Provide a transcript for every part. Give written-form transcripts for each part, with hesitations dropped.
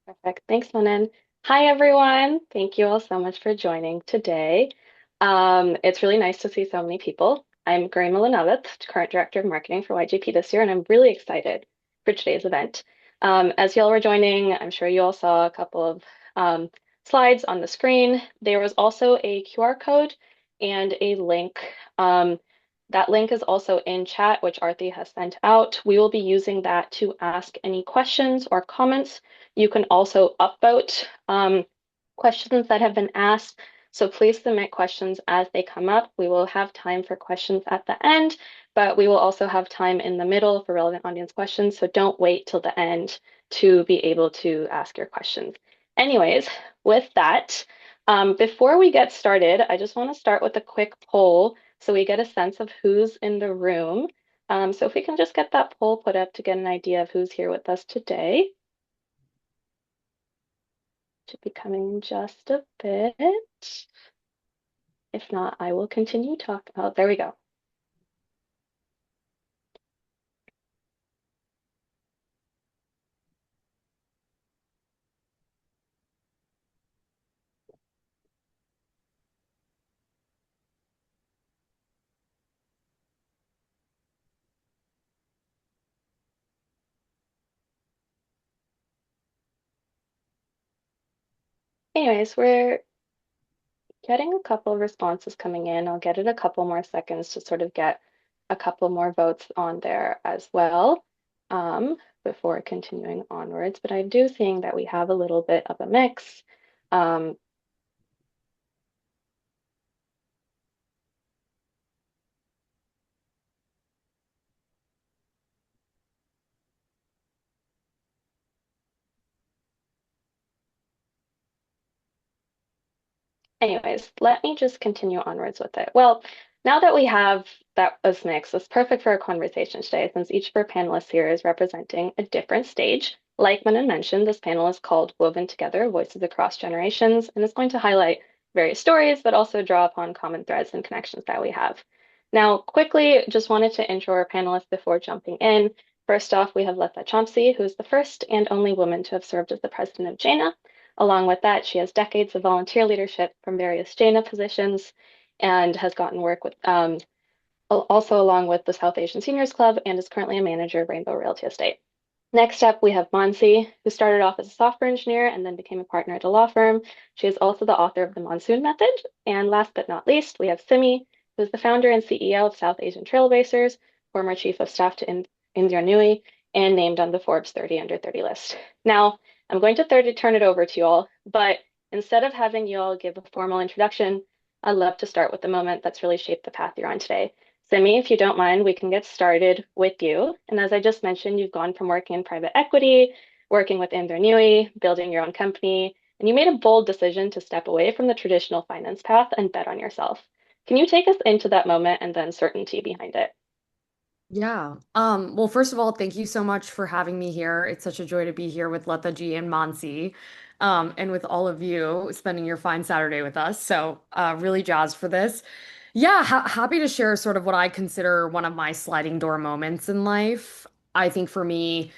Perfect. Thanks, Manan. Hi, everyone. Thank you all so much for joining today. It's really nice to see so many people. I'm Garima Lanavith, current director of marketing for YJP this year, and I'm really excited for today's event. As y'all were joining, I'm sure you all saw a couple of slides on the screen. There was also a QR code and a link. That link is also in chat, which Arthi has sent out. We will be using that to ask any questions or comments. You can also upvote questions that have been asked. So please submit questions as they come up. We will have time for questions at the end, but we will also have time in the middle for relevant audience questions. So don't wait till the end to be able to ask your questions. Anyways, with that, before we get started, I just want to start with a quick poll so we get a sense of who's in the room. So if we can just get that poll put up to get an idea of who's here with us today. Should be coming in just a bit. If not, I will continue talking. Oh, there we go. Anyways, we're getting a couple of responses coming in. I'll get it a couple more seconds to sort of get a couple more votes on there as well before continuing onwards. But I do think that we have a little bit of a mix. Um, Anyways, let me just continue onwards with it. Well, now that we have that as mix, it's perfect for our conversation today since each of our panelists here is representing a different stage. Like Manan mentioned, this panel is called Woven Together, Voices Across Generations, and it's going to highlight various stories, but also draw upon common threads and connections that we have. Now, quickly, just wanted to intro our panelists before jumping in. First off, we have Lata Champsee, who is the first and only woman to have served as the president of JANA. Along with that, she has decades of volunteer leadership from various JANA positions and has gotten work with also along with the South Asian Seniors Club and is currently a manager of Rainbow Realty Estate. Next up, we have Mansi, who started off as a software engineer and then became a partner at a law firm. She is also the author of the Monsoon Method. And last but not least, we have Simi, who is the founder and CEO of South Asian Trailblazers, former chief of staff to Indira Nui, and named on the Forbes 30 Under 30 list. Now, I'm going to turn it over to you all, but instead of having you all give a formal introduction, I'd love to start with the moment that's really shaped the path you're on today. Simi, if you don't mind, we can get started with you. And as I just mentioned, you've gone from working in private equity, working with Indra Nooyi, building your own company, and you made a bold decision to step away from the traditional finance path and bet on yourself. Can you take us into that moment and the uncertainty behind it? Yeah. Well, first of all, thank you so much for having me here. It's such a joy to be here with Lata G and Mansi, and with all of you spending your fine Saturday with us. So, really jazzed for this. Yeah, happy to share sort of what I consider one of my sliding door moments in life. I think for me,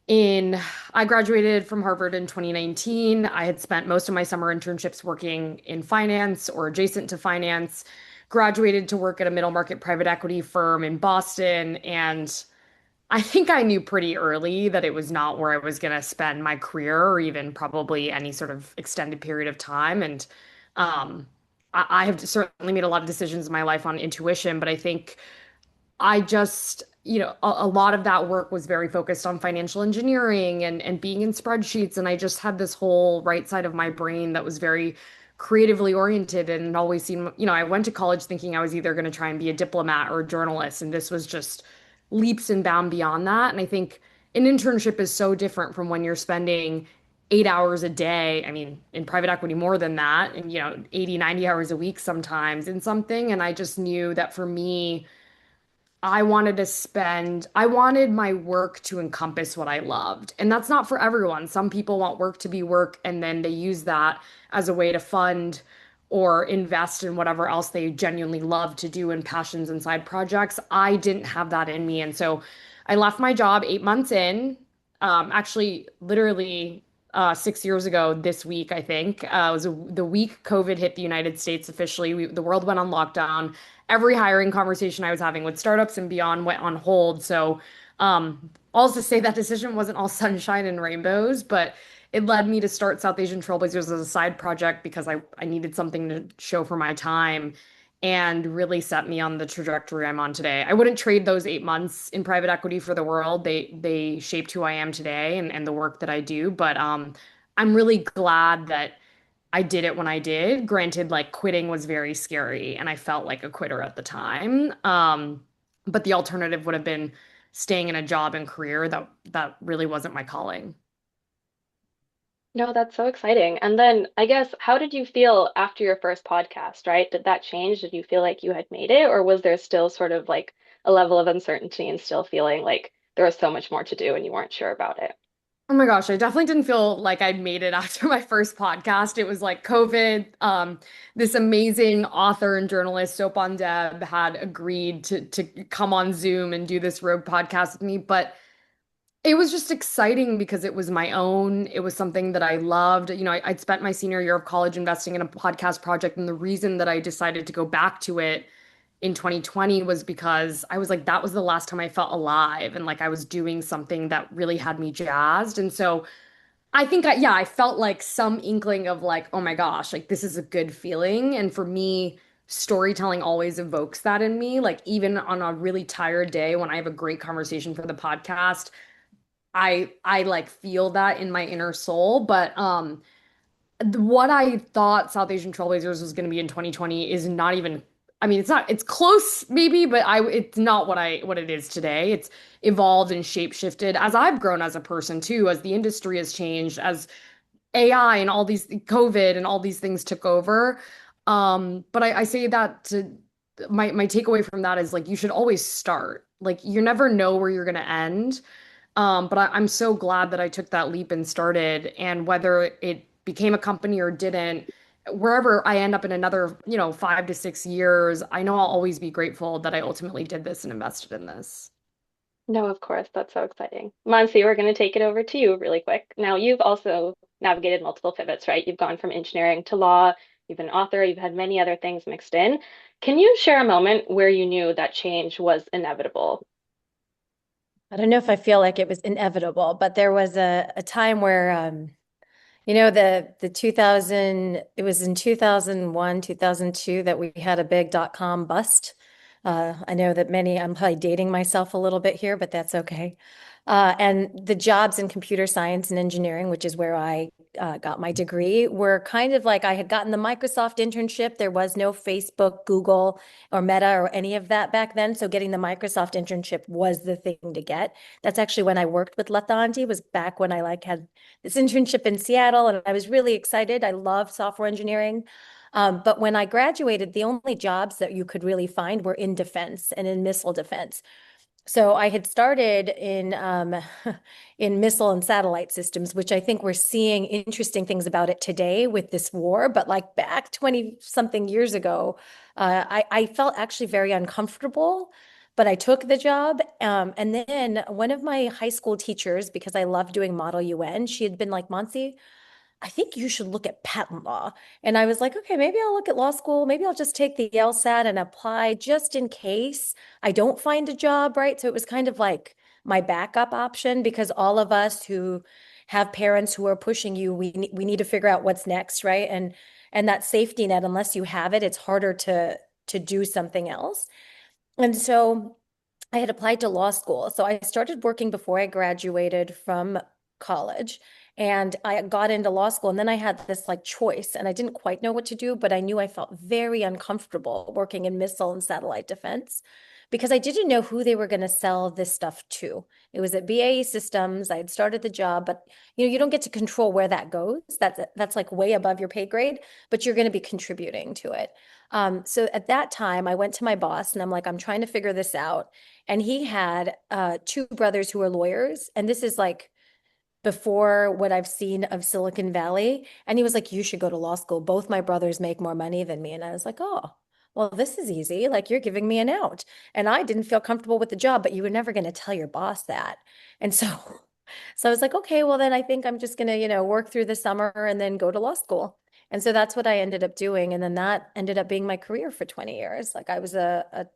in I graduated from Harvard in 2019. I had spent most of my summer internships working in finance or adjacent to finance, graduated to work at a middle market private equity firm in Boston, and I think I knew pretty early that it was not where I was going to spend my career or even probably any sort of extended period of time. And um, I have certainly made a lot of decisions in my life on intuition, but I think I just, a lot of that work was very focused on financial engineering and being in spreadsheets. And I just had this whole right side of my brain that was very creatively oriented and always seemed, I went to college thinking I was either going to try and be a diplomat or a journalist. And this was just leaps and bounds beyond that. And I think an internship is so different from when you're spending 8 hours a day. I mean, in private equity, more than that, and, 80, 90 hours a week sometimes in something. And I just knew that for me, I wanted my work to encompass what I loved. And that's not for everyone. Some people want work to be work and then they use that as a way to fund or invest in whatever else they genuinely love to do in passions and side projects. I didn't have that in me. And so I left my job 8 months in. Actually, literally 6 years ago this week, I think. It was the week COVID hit the United States officially. The world went on lockdown. Every hiring conversation I was having with startups and beyond went on hold. So, all to say that decision wasn't all sunshine and rainbows, but it led me to start South Asian Trailblazers as a side project because I needed something to show for my time and really set me on the trajectory I'm on today. I wouldn't trade those 8 months in private equity for the world. They shaped who I am today and the work that I do. But I'm really glad that I did it when I did. Granted, like quitting was very scary and I felt like a quitter at the time. But the alternative would have been staying in a job and career that really wasn't my calling. No, that's so exciting. And then I guess, how did you feel after your first podcast, right? Did that change? Did you feel like you had made it, or was there still sort of like a level of uncertainty and still feeling like there was so much more to do and you weren't sure about it? Oh my gosh, I definitely didn't feel like I made it after my first podcast. It was like COVID. This amazing author and journalist, Soap on Deb, had agreed to come on Zoom and do this road podcast with me. But it was just exciting because it was my own. It was something that I loved. I'd spent my senior year of college investing in a podcast project, and the reason that I decided to go back to it in 2020 was because I was like, that was the last time I felt alive and like I was doing something that really had me jazzed. And so I think yeah, I felt like some inkling of like, oh my gosh, like this is a good feeling. And for me, storytelling always evokes that in me. Like even on a really tired day when I have a great conversation for the podcast, I like feel that in my inner soul. But what I thought South Asian Trailblazers was going to be in 2020 is not even, I mean, it's close maybe, but it's not what it is today. It's evolved and shape shifted as I've grown as a person too, as the industry has changed, as AI and all these COVID and all these things took over. But I say that to my takeaway from that is like you should always start. Like you never know where you're going to end. But I'm so glad that I took that leap and started. And whether it became a company or didn't, wherever I end up in another, 5 to 6 years, I know I'll always be grateful that I ultimately did this and invested in this. No, of course, that's so exciting. Mansi, we're going to take it over to you really quick. Now, you've also navigated multiple pivots, right? You've gone from engineering to law, you've been an author, you've had many other things mixed in. Can you share a moment where you knew that change was inevitable? I don't know if I feel like it was inevitable, but there was a time where the 2000 it was in 2001, 2002 that we had a big dot-com bust. I know that I'm probably dating myself a little bit here, but that's okay. And the jobs in computer science and engineering, which is where I got my degree, were kind of like I had gotten the Microsoft internship. There was no Facebook, Google, or Meta or any of that back then. So getting the Microsoft internship was the thing to get. That's actually when I worked with Lata was back when I like had this internship in Seattle, and I was really excited. I love software engineering. But when I graduated, the only jobs that you could really find were in defense and in missile defense. So I had started in in missile and satellite systems, which I think we're seeing interesting things about it today with this war. But like back 20 something years ago, I felt actually very uncomfortable. But I took the job. And then one of my high school teachers, because I love doing Model UN, she had been like, Monsi, I think you should look at patent law. And I was like, okay, maybe I'll look at law school. Maybe I'll just take the LSAT and apply just in case I don't find a job, right? So it was kind of like my backup option because all of us who have parents who are pushing you, we need to figure out what's next, right? And that safety net, unless you have it, it's harder to do something else. And so I had applied to law school. So I started working before I graduated from college and I got into law school. And then I had this like choice and I didn't quite know what to do, but I knew I felt very uncomfortable working in missile and satellite defense because I didn't know who they were going to sell this stuff to. It was at BAE Systems. I had started the job, but you don't get to control where that goes. That's like way above your pay grade, but you're going to be contributing to it. So at that time, I went to my boss and I'm like, I'm trying to figure this out. And he had two brothers who were lawyers. And this is like before what I've seen of Silicon Valley. And he was like, you should go to law school. Both my brothers make more money than me. And I was like, oh, well, this is easy. Like you're giving me an out. And I didn't feel comfortable with the job, but you were never going to tell your boss that. And so So I was like, okay, well then I think I'm just gonna, work through the summer and then go to law school. And so that's what I ended up doing. And then that ended up being my career for 20 years. Like I was a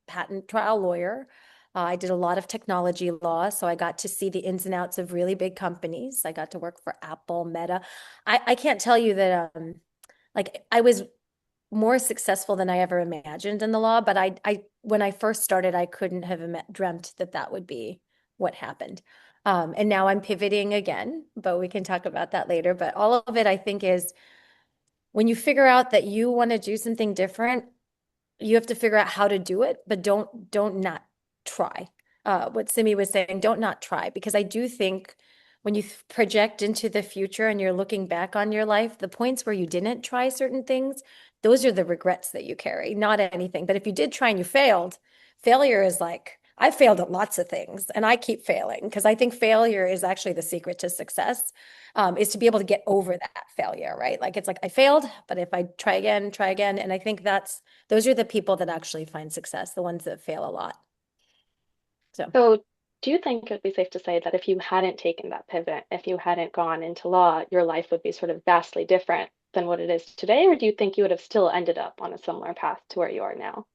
patent trial lawyer. I did a lot of technology law, so I got to see the ins and outs of really big companies. I got to work for Apple, Meta. I can't tell you that like I was more successful than I ever imagined in the law, but I when I first started, I couldn't have dreamt that that would be what happened. And now I'm pivoting again, but we can talk about that later. But all of it, I think, is when you figure out that you want to do something different, you have to figure out how to do it, but don't not try. What Simi was saying, don't not try, because I do think when you project into the future and you're looking back on your life, the points where you didn't try certain things, those are the regrets that you carry, not anything. But if you did try and you failed, failure is like, I failed at lots of things and I keep failing because I think failure is actually the secret to success, is to be able to get over that failure, right? Like it's like I failed, but if I try again, try again. And I think those are the people that actually find success, the ones that fail a lot. So So, do you think it would be safe to say that if you hadn't taken that pivot, if you hadn't gone into law, your life would be sort of vastly different than what it is today? Or do you think you would have still ended up on a similar path to where you are now?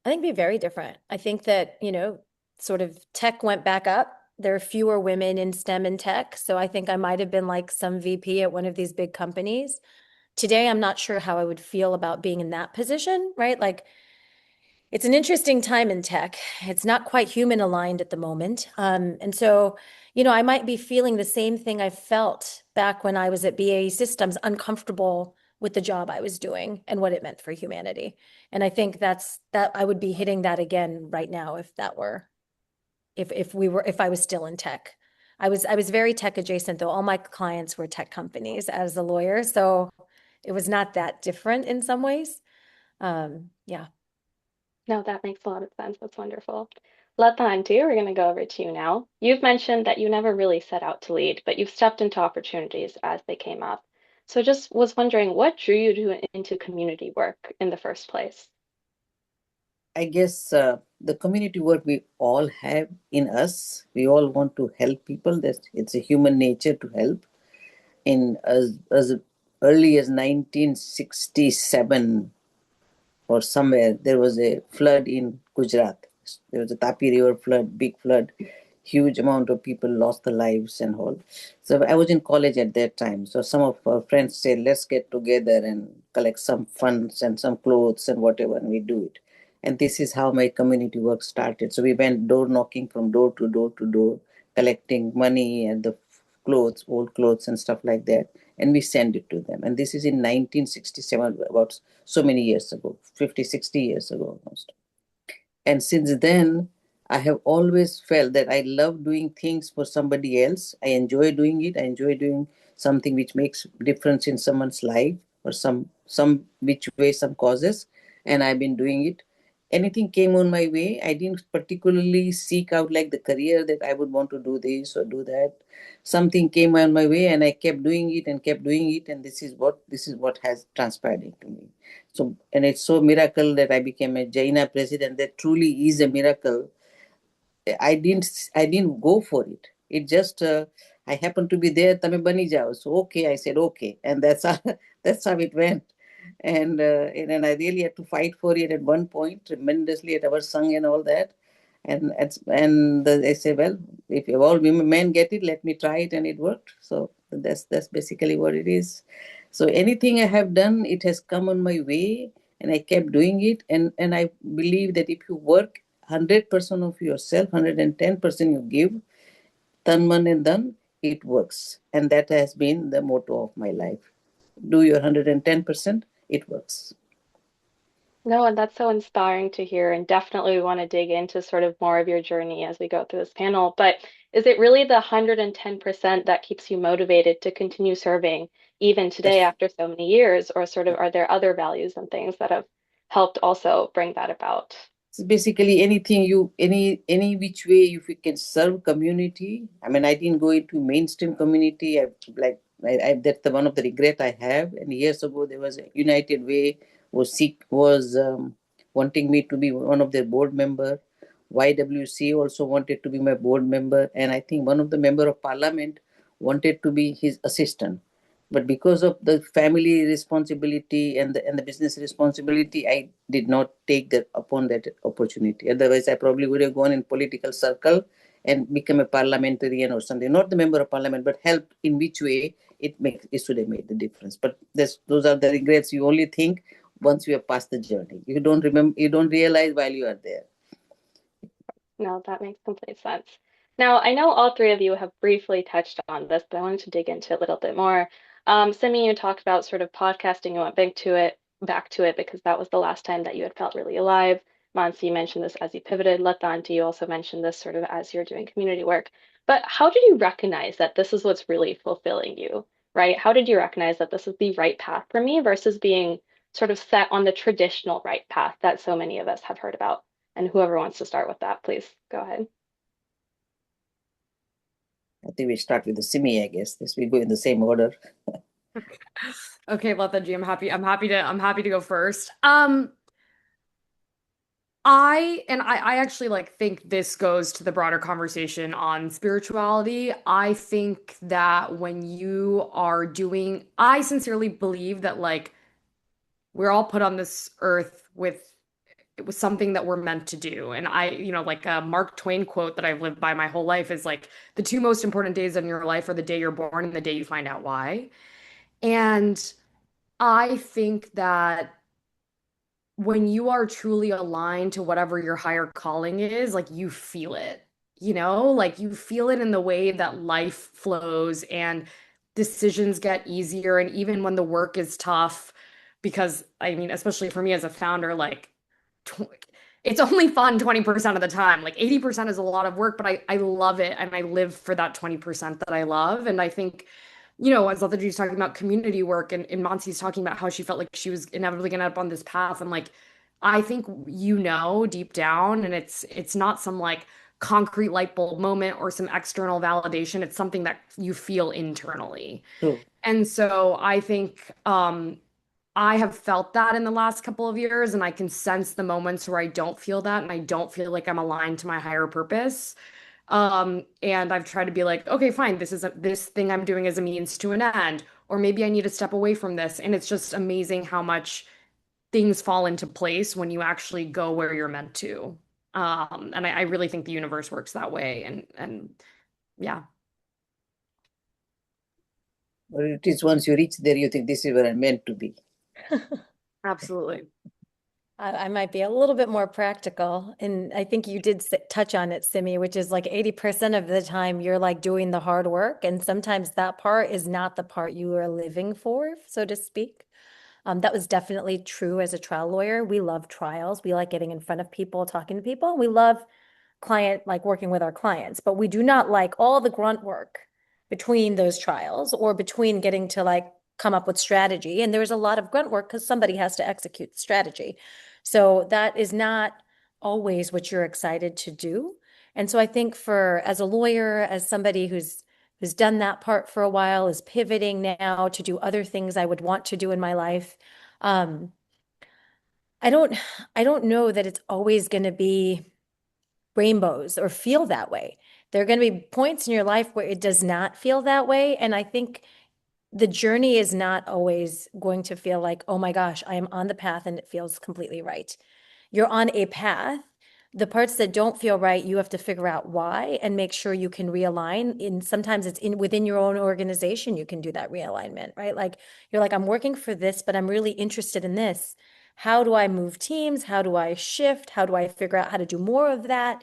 I think it'd be very different. I think that, sort of tech went back up. There are fewer women in STEM and tech. So I think I might have been like some VP at one of these big companies. Today, I'm not sure how I would feel about being in that position, right? Like it's an interesting time in tech. It's not quite human aligned at the moment. And so, I might be feeling the same thing I felt back when I was at BAE Systems, uncomfortable with the job I was doing and what it meant for humanity. And I think that I would be hitting that again right now if I was still in tech. I was very tech adjacent though. All my clients were tech companies as a lawyer, so it was not that different in some ways. Yeah. No, that makes a lot of sense. That's wonderful. Lata and Dear, we're going to go over to you now. You've mentioned that you never really set out to lead, but you've stepped into opportunities as they came up. So just was wondering what drew you into community work in the first place? I guess the community work we all have in us. We all want to help people. That it's a human nature to help. In as early as 1967 or somewhere, there was a flood in Gujarat. There was a Tapi River flood, big flood. Huge amount of people lost their lives and all. So I was in college at that time. So some of our friends said, let's get together and collect some funds and some clothes and whatever, and we do it. And this is how my community work started. So we went door knocking from door to door to door, collecting money and the clothes, old clothes and stuff like that. And we send it to them. And this is in 1967, about so many years ago, 50, 60 years ago almost. And since then, I have always felt that I love doing things for somebody else. I enjoy doing it. I enjoy doing something which makes difference in someone's life or some which way, some causes. And I've been doing it. Anything came on my way. I didn't particularly seek out like the career that I would want to do this or do that. Something came on my way and I kept doing it and kept doing it. And this is what has transpired into me. So, and it's so miracle that I became a Jaina president. That truly is a miracle. I didn't go for it. It just I happened to be there. Tame bani jao. So okay, I said okay, and that's how that's how it went. And I really had to fight for it at one point tremendously at our sung and all that. I say, well, if all women men get it, let me try it, and it worked. So that's basically what it is. So anything I have done, it has come on my way, and I kept doing it. And I believe that if you work 100% of yourself, 110% you give, tan man and dhan, it works. And that has been the motto of my life. Do your 110%, it works. No, and that's so inspiring to hear, and definitely we want to dig into sort of more of your journey as we go through this panel. But is it really the 110% that keeps you motivated to continue serving even today That's after so many years, or sort of are there other values and things that have helped also bring that about? So basically anything you any which way if you can serve community. I mean, I didn't go into mainstream community. That's the one of the regret I have. And years ago there was a United Way was wanting me to be one of their board member. YWC also wanted to be my board member, and I think one of the member of parliament wanted to be his assistant. But because of the family responsibility and the business responsibility, I did not take that upon that opportunity. Otherwise, I probably would have gone in political circle and become a parliamentarian or something. Not the member of parliament, but help in which way it should have made the difference. But those are the regrets you only think once you have passed the journey. You don't remember, you don't realize while you are there. No, that makes complete sense. Now, I know all three of you have briefly touched on this, but I wanted to dig into it a little bit more. Simi, you talked about sort of podcasting. You went back to it because that was the last time that you had felt really alive. Mansi, you mentioned this as you pivoted. Lata, you also mentioned this sort of as you're doing community work. But how did you recognize that this is what's really fulfilling you, right? How did you recognize that this is the right path for me versus being sort of set on the traditional right path that so many of us have heard about? And whoever wants to start with that, please go ahead. I think we start with the Simi, I guess. This we go in the same order. Okay, Lata G, I'm happy to go first. I actually like think this goes to the broader conversation on spirituality. I think that when you are doing, I sincerely believe that like we're all put on this earth with it was something that we're meant to do. And like a Mark Twain quote that I've lived by my whole life is like the two most important days in your life are the day you're born and the day you find out why. And I think that when you are truly aligned to whatever your higher calling is, like you feel it, like you feel it in the way that life flows and decisions get easier. And even when the work is tough, because I mean, especially for me as a founder, like tw it's only fun 20% of the time. Like 80% is a lot of work, but I love it and I live for that 20% that I love. And I think as Lataji's talking about community work and Mansi's talking about how she felt like she was inevitably gonna end up on this path. And like, I think deep down, and it's not some like concrete light bulb moment or some external validation. It's something that you feel internally. True. And so I think I have felt that in the last couple of years, and I can sense the moments where I don't feel that and I don't feel like I'm aligned to my higher purpose. And I've tried to be like, okay, fine, this thing I'm doing is a means to an end, or maybe I need to step away from this. And it's just amazing how much things fall into place when you actually go where you're meant to. And I really think the universe works that way. And yeah. Or it is once you reach there, you think this is where I'm meant to be. Absolutely. I might be a little bit more practical. And I think you did touch on it, Simi, which is like 80% of the time you're like doing the hard work. And sometimes that part is not the part you are living for, so to speak. That was definitely true as a trial lawyer. We love trials. We like getting in front of people, talking to people. We love like working with our clients, but we do not like all the grunt work between those trials or between getting to like come up with strategy. And there's a lot of grunt work because somebody has to execute the strategy. So that is not always what you're excited to do. And so I think as a lawyer, as somebody who's done that part for a while, is pivoting now to do other things I would want to do in my life. I don't know that it's always going to be rainbows or feel that way. There are going to be points in your life where it does not feel that way. And I think the journey is not always going to feel like, oh my gosh, I am on the path and it feels completely right. You're on a path. The parts that don't feel right, you have to figure out why and make sure you can realign. And sometimes it's within your own organization, you can do that realignment, right? Like you're like, I'm working for this, but I'm really interested in this. How do I move teams? How do I shift? How do I figure out how to do more of that?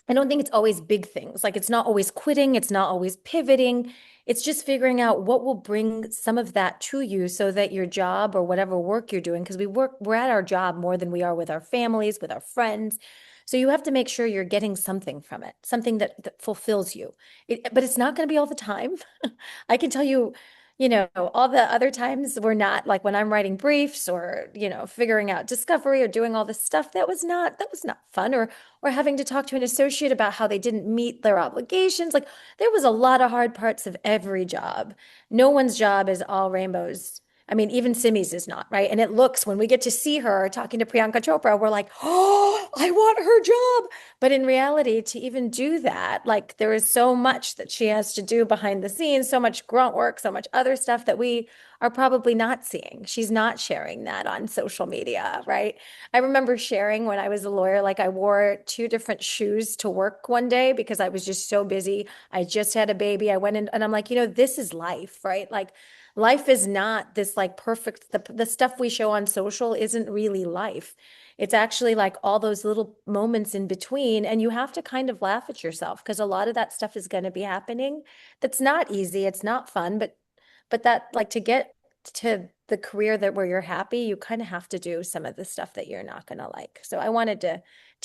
I don't think it's always big things. Like it's not always quitting, it's not always pivoting. It's just figuring out what will bring some of that to you so that your job or whatever work you're doing, because we're at our job more than we are with our families, with our friends. So you have to make sure you're getting something from it, something that fulfills you. But it's not going to be all the time. I can tell you, all the other times we're not like when I'm writing briefs or, figuring out discovery or doing all this stuff, that was not fun. Or having to talk to an associate about how they didn't meet their obligations. Like there was a lot of hard parts of every job. No one's job is all rainbows I mean, even Simi's is not, right? And it looks, when we get to see her talking to Priyanka Chopra, we're like, oh, I want her job. But in reality, to even do that, like there is so much that she has to do behind the scenes, so much grunt work, so much other stuff that we are probably not seeing. She's not sharing that on social media, right? I remember sharing when I was a lawyer, like I wore two different shoes to work one day because I was just so busy. I just had a baby. I went in and I'm like, this is life, right? Like life is not this like perfect, the stuff we show on social isn't really life. It's actually like all those little moments in between. And you have to kind of laugh at yourself because a lot of that stuff is going to be happening. That's not easy. It's not fun, but that like to get to the career that where you're happy, you kind of have to do some of the stuff that you're not going to like. So I wanted to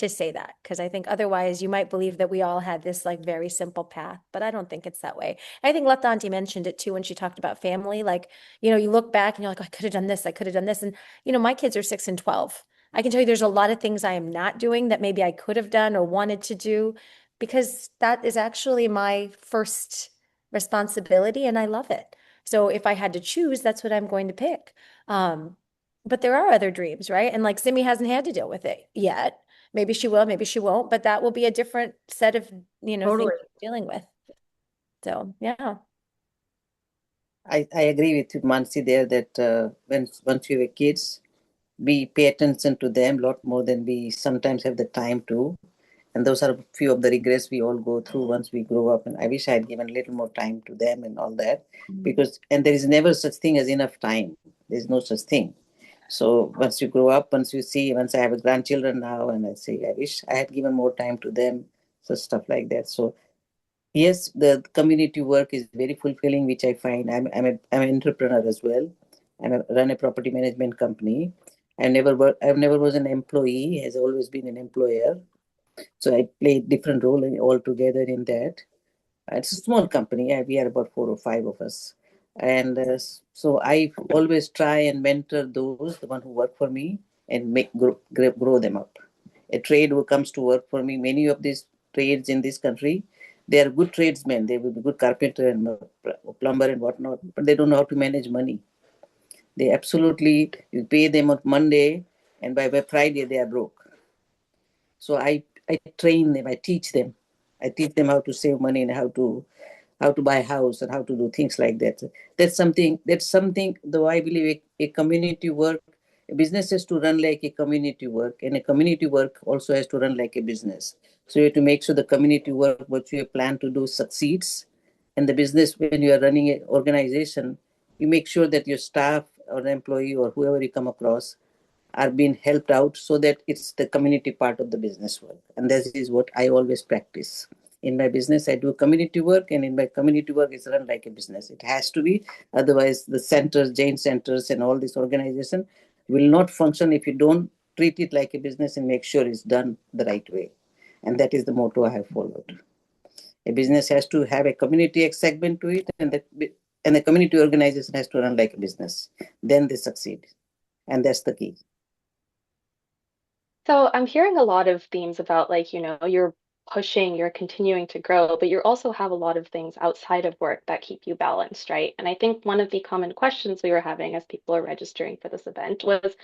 say that because I think otherwise you might believe that we all had this like very simple path, but I don't think it's that way. I think Lata Auntie mentioned it too when she talked about family. Like, you look back and you're like, I could have done this, I could have done this. And, my kids are 6 and 12. I can tell you there's a lot of things I am not doing that maybe I could have done or wanted to do because that is actually my first responsibility and I love it. So if I had to choose, that's what I'm going to pick. But there are other dreams, right? And like Simi hasn't had to deal with it yet. Maybe she will, maybe she won't, but that will be a different set of, things Totally. you're dealing with. So, yeah. I agree with you, Mansi, there that once you have kids, we pay attention to them a lot more than we sometimes have the time to. And those are a few of the regrets we all go through once we grow up. And I wish I had given a little more time to them and all that. And there is never such thing as enough time. There's no such thing. So once you grow up, once I have a grandchildren now, and I say, I wish I had given more time to them, so stuff like that. So yes, the community work is very fulfilling, which I find. I'm an entrepreneur as well. Run a property management company. I've never was an employee. Has always been an employer. So I play different role altogether in that. It's a small company. We are about 4 or 5 of us, and so I always try and mentor the one who work for me, and grow them up. A trade who comes to work for me, many of these trades in this country, they are good tradesmen. They will be good carpenter and plumber and whatnot, but they don't know how to manage money. They absolutely, you pay them on Monday, and by Friday they are broke. So I train them, I teach them. I teach them how to save money and how to buy a house and how to do things like that. That's something though I believe a community work, a business has to run like a community work, and a community work also has to run like a business. So you have to make sure the community work, what you have planned to do, succeeds. And the business, when you are running an organization, you make sure that your staff or employee or whoever you come across are being helped out so that it's the community part of the business work. And this is what I always practice. In my business, I do community work, and in my community work, it's run like a business. It has to be. Otherwise, the centers, Jain centers, and all this organization will not function if you don't treat it like a business and make sure it's done the right way. And that is the motto I have followed. A business has to have a community segment to it, and the community organization has to run like a business. Then they succeed. And that's the key. So I'm hearing a lot of themes about like, you're pushing, you're continuing to grow, but you also have a lot of things outside of work that keep you balanced, right? And I think one of the common questions we were having as people are registering for this event was,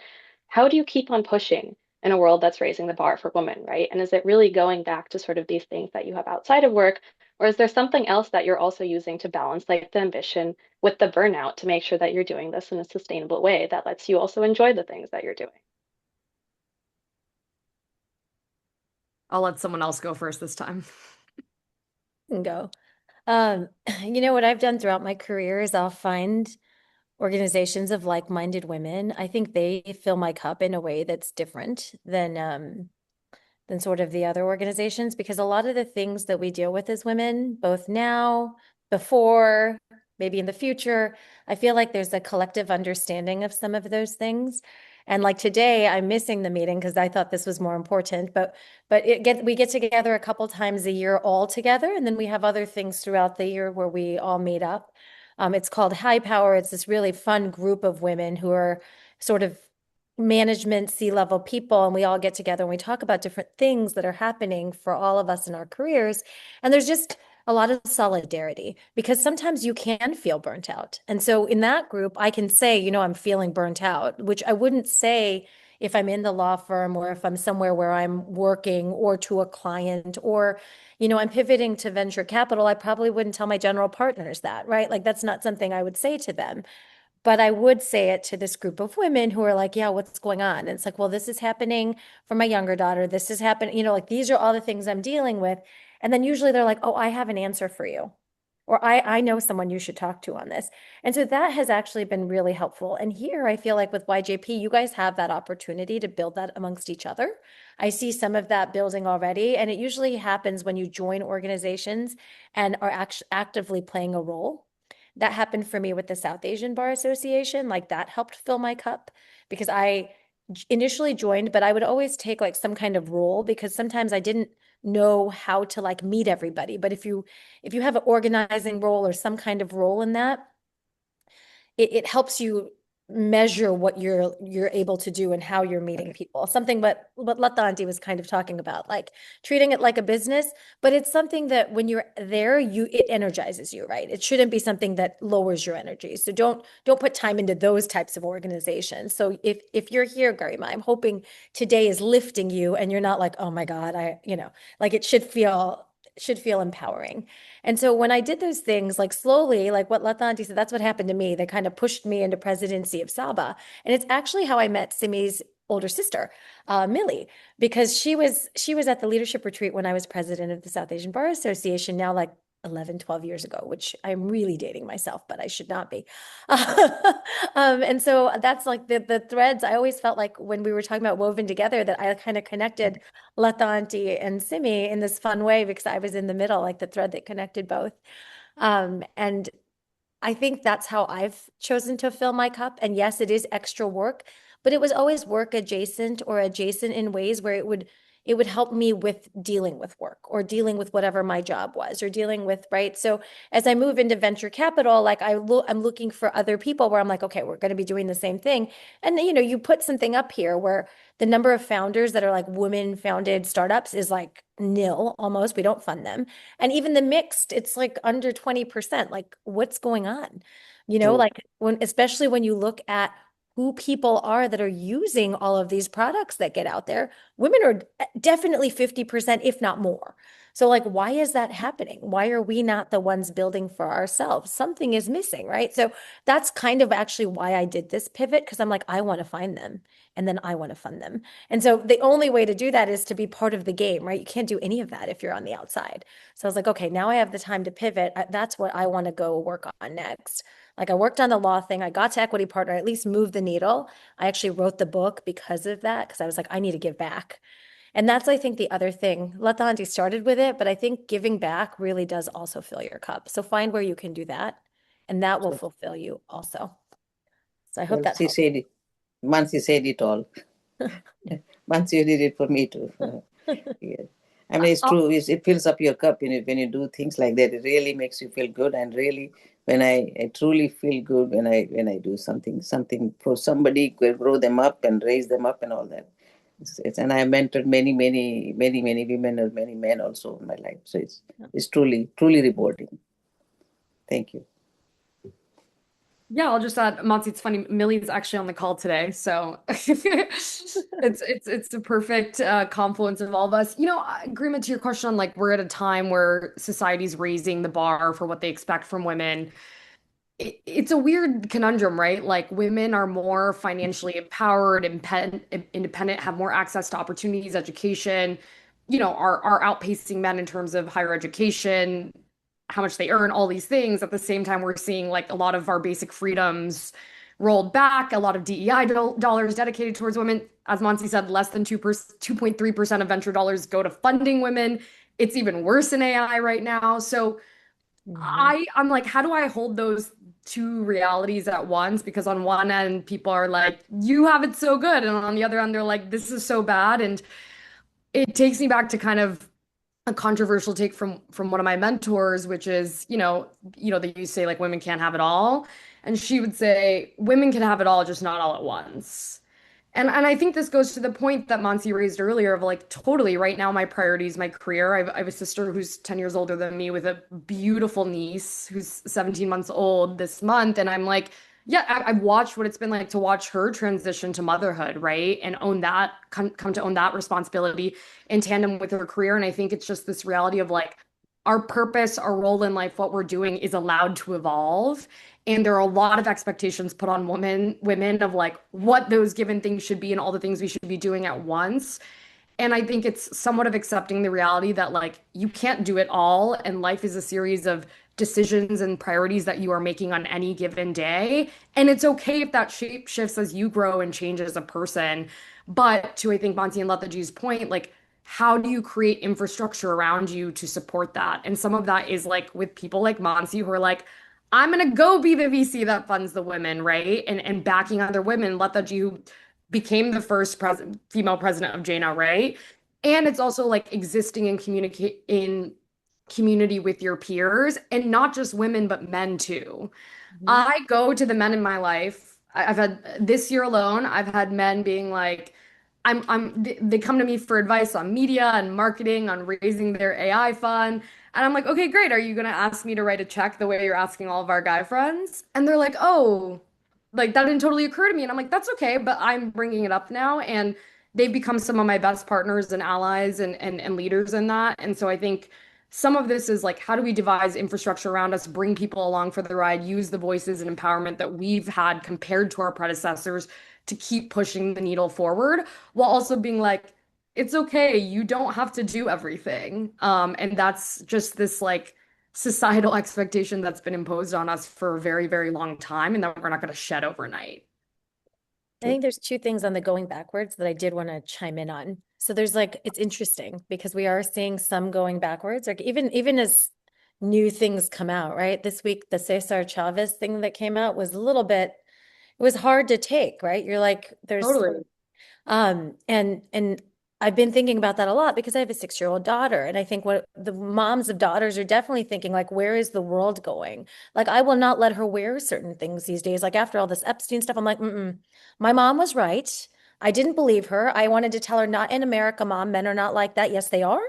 how do you keep on pushing in a world that's raising the bar for women, right? And is it really going back to sort of these things that you have outside of work, or is there something else that you're also using to balance like the ambition with the burnout to make sure that you're doing this in a sustainable way that lets you also enjoy the things that you're doing? I'll let someone else go first this time. And go. Um, what I've done throughout my career is I'll find organizations of like-minded women. I think they fill my cup in a way that's different than sort of the other organizations because a lot of the things that we deal with as women, both now, before, maybe in the future, I feel like there's a collective understanding of some of those things. And like today, I'm missing the meeting because I thought this was more important, but we get together a couple times a year all together, and then we have other things throughout the year where we all meet up. It's called High Power. It's this really fun group of women who are sort of management C-level people, and we all get together and we talk about different things that are happening for all of us in our careers. And there's just a lot of solidarity, because sometimes you can feel burnt out. And so in that group, I can say, I'm feeling burnt out, which I wouldn't say if I'm in the law firm or if I'm somewhere where I'm working or to a client or, I'm pivoting to venture capital. I probably wouldn't tell my general partners that, right? Like that's not something I would say to them. But I would say it to this group of women who are like, yeah, what's going on? And it's like, well, this is happening for my younger daughter. This is happening, like these are all the things I'm dealing with. And then usually they're like, oh, I have an answer for you. Or I know someone you should talk to on this. And so that has actually been really helpful. And here I feel like with YJP, you guys have that opportunity to build that amongst each other. I see some of that building already. And it usually happens when you join organizations and are actively playing a role. That happened for me with the South Asian Bar Association. Like that helped fill my cup because I initially joined, but I would always take like some kind of role because sometimes I didn't know how to like meet everybody. But if you have an organizing role or some kind of role in that, it helps you measure what you're able to do and how you're meeting people. Something what Lata Aunty was kind of talking about, like treating it like a business, but it's something that when you're there, it energizes you, right? It shouldn't be something that lowers your energy. So don't put time into those types of organizations. So if you're here, Garima, I'm hoping today is lifting you and you're not like, oh my God, like it should feel empowering. And so when I did those things, like slowly, like what Lata Aunty said, that's what happened to me. They kind of pushed me into presidency of Saba. And it's actually how I met Simi's older sister, Millie, because she was at the leadership retreat when I was president of the South Asian Bar Association, now like 11, 12 years ago, which I'm really dating myself, but I should not be. And so that's like the threads. I always felt like when we were talking about woven together that I kind of connected Lata Aunty and Simi in this fun way because I was in the middle, like the thread that connected both. And I think that's how I've chosen to fill my cup. And yes, it is extra work, but it was always work adjacent or adjacent in ways where it would help me with dealing with work or dealing with whatever my job was or dealing with, right? So as I move into venture capital, like I'm looking for other people where I'm like, okay, we're going to be doing the same thing. And you put something up here where the number of founders that are like women founded startups is like nil almost. We don't fund them. And even the mixed, it's like under 20%. Like, what's going on? True. Like especially when you look at who people are that are using all of these products that get out there, women are definitely 50%, if not more. So, like, why is that happening? Why are we not the ones building for ourselves? Something is missing, right? So, that's kind of actually why I did this pivot because I'm like, I want to find them and then I want to fund them. And so, the only way to do that is to be part of the game, right? You can't do any of that if you're on the outside. So, I was like, okay, now I have the time to pivot. That's what I want to go work on next. Like I worked on the law thing. I got to equity partner, at least moved the needle. I actually wrote the book because of that, because I was like, I need to give back. And that's, I think, the other thing. Lata Aunty started with it, but I think giving back really does also fill your cup. So find where you can do that, and that will So, fulfill you also. So I hope well, that she helps. said it. Mansi said it all. Mansi did it for me too. Yes. I mean, it's Oh, true. It fills up your cup when you do things like that. It really makes you feel good. And really, when I truly feel good when I do something for somebody, grow them up and raise them up and all that. And I have mentored many, many, many, many women or many men also in my life. So it's truly, truly rewarding. Thank you. yeah, I'll just add, Monty, it's funny, Millie's actually on the call today, so it's a perfect confluence of all of us. Agreement to your question on like we're at a time where society's raising the bar for what they expect from women. It's a weird conundrum, right? Like women are more financially empowered, independent, have more access to opportunities, education, are outpacing men in terms of higher education, how much they earn, all these things. At the same time, we're seeing like a lot of our basic freedoms rolled back, a lot of DEI dollars dedicated towards women. As Monty said, less than 2.3% of venture dollars go to funding women. It's even worse in AI right now. So Mhm. I'm like, how do I hold those two realities at once? Because on one end, people are like, you have it so good. And on the other end, they're like, this is so bad. And it takes me back to kind of a controversial take from one of my mentors, which is, they used to say like women can't have it all. And she would say, women can have it all, just not all at once. And I think this goes to the point that Mansi raised earlier of like totally right now my priority is my career. I have a sister who's 10 years older than me with a beautiful niece who's 17 months old this month. And I'm like, yeah, I've watched what it's been like to watch her transition to motherhood, right? And own that, come to own that responsibility in tandem with her career. And I think it's just this reality of like our purpose, our role in life, what we're doing is allowed to evolve. And there are a lot of expectations put on women of like what those given things should be and all the things we should be doing at once. And I think it's somewhat of accepting the reality that like you can't do it all, and life is a series of decisions and priorities that you are making on any given day. And it's okay if that shape shifts as you grow and change as a person. But to I think Monty and Lataji's point, like how do you create infrastructure around you to support that? And some of that is like with people like Monty who are like, I'm gonna go be the VC that funds the women, right? And backing other women. Lataji, who became the first female president of Jaina, right? And it's also like existing and communicate in community with your peers and not just women, but men too. Mhm. I go to the men in my life. Have had this year alone, I've had men being like, they come to me for advice on media and marketing, on raising their AI fund. And I'm like, okay, great. Are you going to ask me to write a check the way you're asking all of our guy friends? And they're like, oh, like that didn't totally occur to me. And I'm like, that's okay, but I'm bringing it up now. And they've become some of my best partners and allies and leaders in that. And so I think some of this is like, how do we devise infrastructure around us, bring people along for the ride, use the voices and empowerment that we've had compared to our predecessors to keep pushing the needle forward, while also being like, it's okay, you don't have to do everything. And that's just this like societal expectation that's been imposed on us for a very, very long time and that we're not going to shed overnight. I think there's two things on the going backwards that I did want to chime in on. So there's like, it's interesting because we are seeing some going backwards, like even as new things come out, right? This week, the Cesar Chavez thing that came out was a little bit, it was hard to take, right? You're like, there's Totally. and I've been thinking about that a lot because I have a 6-year-old daughter. And I think what the moms of daughters are definitely thinking, like, where is the world going? Like, I will not let her wear certain things these days. Like after all this Epstein stuff, I'm like, my mom was right. I didn't believe her. I wanted to tell her, not in America, mom. Men are not like that. Yes, they are.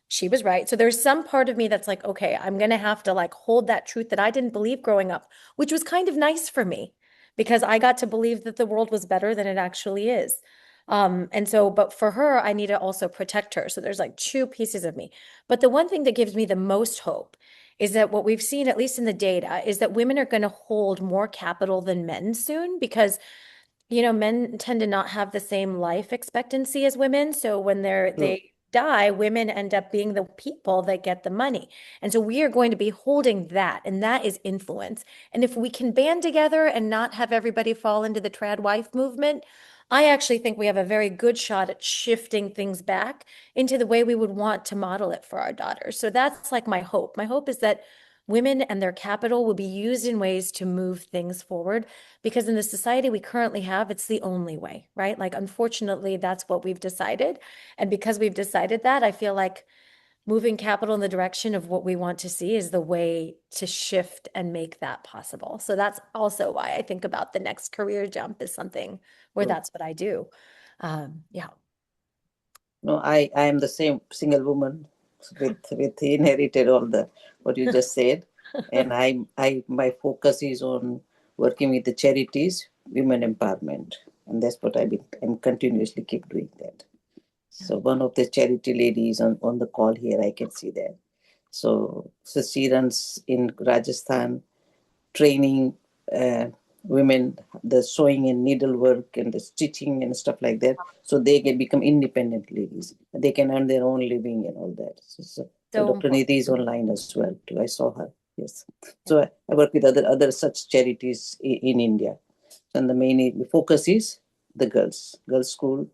She was right. So there's some part of me that's like, okay, I'm going to have to like hold that truth that I didn't believe growing up, which was kind of nice for me because I got to believe that the world was better than it actually is. And so, but for her, I need to also protect her. So there's like two pieces of me. But the one thing that gives me the most hope is that what we've seen, at least in the data, is that women are going to hold more capital than men soon because men tend to not have the same life expectancy as women. So when True. they die, women end up being the people that get the money. And so we are going to be holding that, and that is influence. And if we can band together and not have everybody fall into the trad wife movement, I actually think we have a very good shot at shifting things back into the way we would want to model it for our daughters. So that's like my hope. My hope is that women and their capital will be used in ways to move things forward because in the society we currently have, it's the only way, right? Like, unfortunately, that's what we've decided. And because we've decided that, I feel like moving capital in the direction of what we want to see is the way to shift and make that possible. So that's also why I think about the next career jump is something where True. that's what I do. Yeah. No, I am the same single woman with inherited all the what you just said, and I my focus is on working with the charities, women empowerment, and that's what I'm continuously keep doing that. So one of the charity ladies on the call here, I can see that. So she runs in Rajasthan training women the sewing and needlework and the stitching and stuff like that, so they can become independent ladies. They can earn their own living and all that. So So Dr. important. Nidhi is online as well too. I saw her. Yes. So I work with other such charities in India. And the main focus is the girls school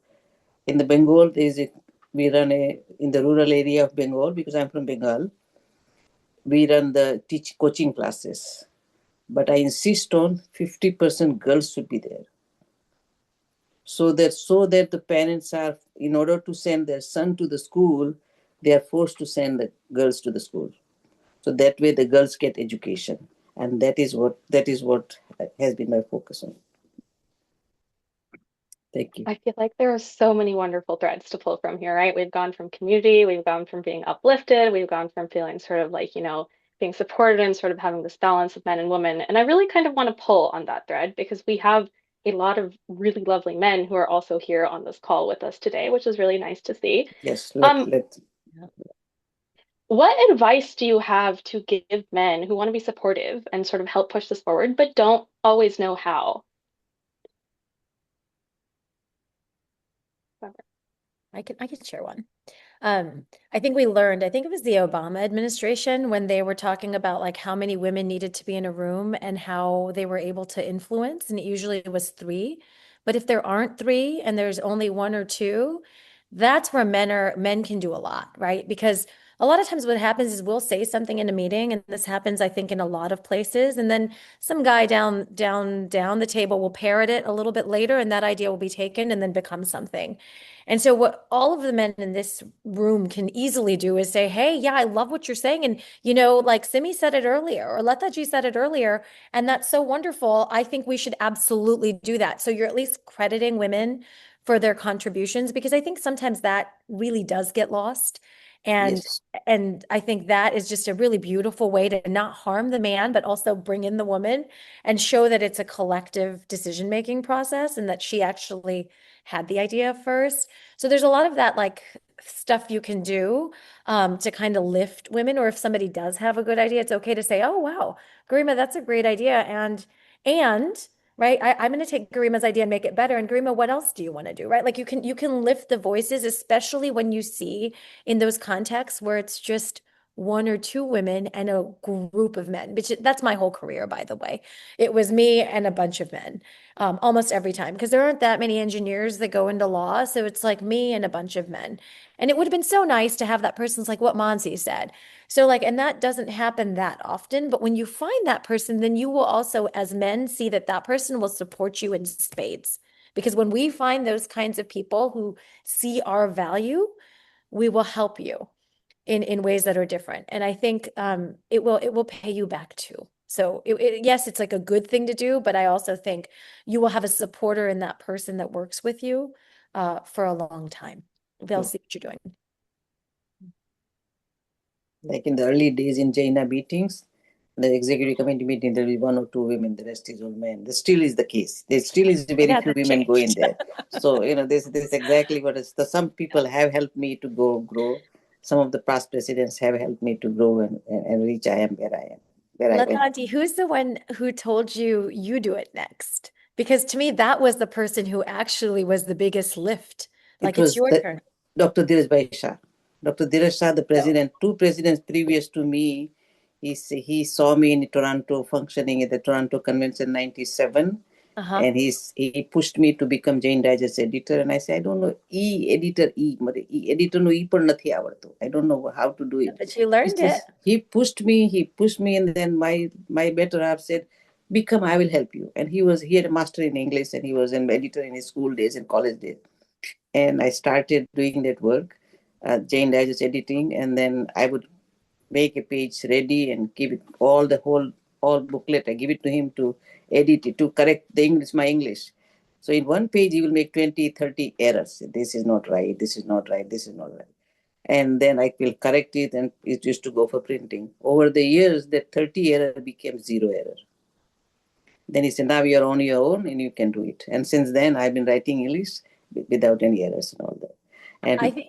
in the Bengal. We run a in the rural area of Bengal because I'm from Bengal. We run the teach coaching classes, but I insist on 50% girls should be there. So that the parents are, in order to send their son to the school, they are forced to send the girls to the school. So that way the girls get education. And that is what has been my focus on. Thank you. I feel like there are so many wonderful threads to pull from here, right? We've gone from community, we've gone from being uplifted, we've gone from feeling sort of like, being supported and sort of having this balance of men and women. And I really kind of want to pull on that thread because we have a lot of really lovely men who are also here on this call with us today, which is really nice to see. Yes, Um, let what advice do you have to give men who want to be supportive and sort of help push this forward, but don't always know how? I can share one. I think we learned, I think it was the Obama administration when they were talking about like how many women needed to be in a room and how they were able to influence, and it usually was three. But if there aren't three and there's only one or two, that's where men can do a lot, right? Because a lot of times what happens is we'll say something in a meeting, and this happens, I think, in a lot of places, and then some guy down the table will parrot it a little bit later, and that idea will be taken and then become something. And so what all of the men in this room can easily do is say, "Hey, yeah, I love what you're saying." And like Simi said it earlier, or Lataji said it earlier, and that's so wonderful. I think we should absolutely do that. So you're at least crediting women for their contributions, because I think sometimes that really does get lost. And yes, and I think that is just a really beautiful way to not harm the man, but also bring in the woman and show that it's a collective decision-making process and that she actually had the idea first. So there's a lot of that like stuff you can do to kind of lift women. Or if somebody does have a good idea, it's okay to say, "Oh wow, Garima, that's a great idea." And right, I'm going to take Garima's idea and make it better. And Garima, what else do you want to do? Right, like you can lift the voices, especially when you see in those contexts where it's just one or two women and a group of men. Which that's my whole career, by the way. It was me and a bunch of men almost every time, because there aren't that many engineers that go into law. So it's like me and a bunch of men. And it would have been so nice to have that person's like what Mansi said. So like, and that doesn't happen that often. But when you find that person, then you will also, as men, see that that person will support you in spades. Because when we find those kinds of people who see our value, we will help you in ways that are different. And I think it will pay you back too. So yes, it's like a good thing to do, but I also think you will have a supporter in that person that works with you for a long time. They'll true. see what you're doing. Like in the early days in Jaina meetings, the executive committee meeting, there will be one or two women, the rest is all men. This still is the case. There still is It very few hasn't women go in changed. there. So, this is exactly what is the some people have helped me to grow. Some of the past presidents have helped me to grow and reach I am where I am, where I went. Latanti, who's the one who told you do it next? Because to me, that was the person who actually was the biggest lift. It Like, it's was your the turn. Dr. Dheeraj Shah. Dr. Dheeraj Shah, the So, president, two presidents previous to me, he saw me in Toronto functioning at the Toronto Convention 97, uh-huh. and he pushed me to become Jain Digest editor. And I said, I don't know, editor no E પણ નથી આવડતું. I don't know how to do it. But you learned it. He pushed me, and then my better half said, become, I will help you. And he had a master in English, and he was an editor in his school days and college days. And I started doing that work, Jane Digest editing, and then I would make a page ready and give it all booklet. I give it to him to edit it, to correct the English, my English. So in one page, he will make 20, 30 errors. This is not right. This is not right. This is not right. And then I will correct it, and it used to go for printing. Over the years, that 30 error became zero error. Then he said, now you're on your own and you can do it. And since then, I've been writing English without any errors and all that. I And think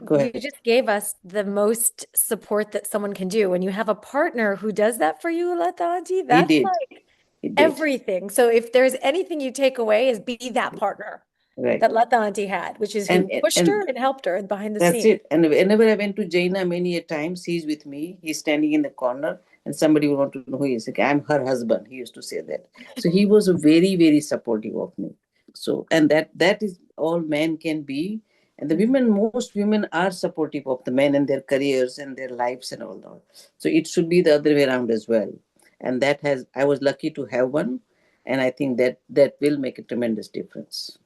go you ahead. just gave us the most support that someone can do. When you have a partner who does that for you, Latanti, He that's did. like He did. everything. So if there's anything you take away is be that partner Right. that Latanti had, which is And who pushed her and helped her behind the that's scenes. it. And whenever I went to Jaina many a times, he's with me. He's standing in the corner, and somebody will want to know who he is. Like, I'm her husband. He used to say that. So he was very, very supportive of me. So, and that is all men can be. And the women, most women are supportive of the men and their careers and their lives and all that. So it should be the other way around as well. And I was lucky to have one. And I think that will make a tremendous difference.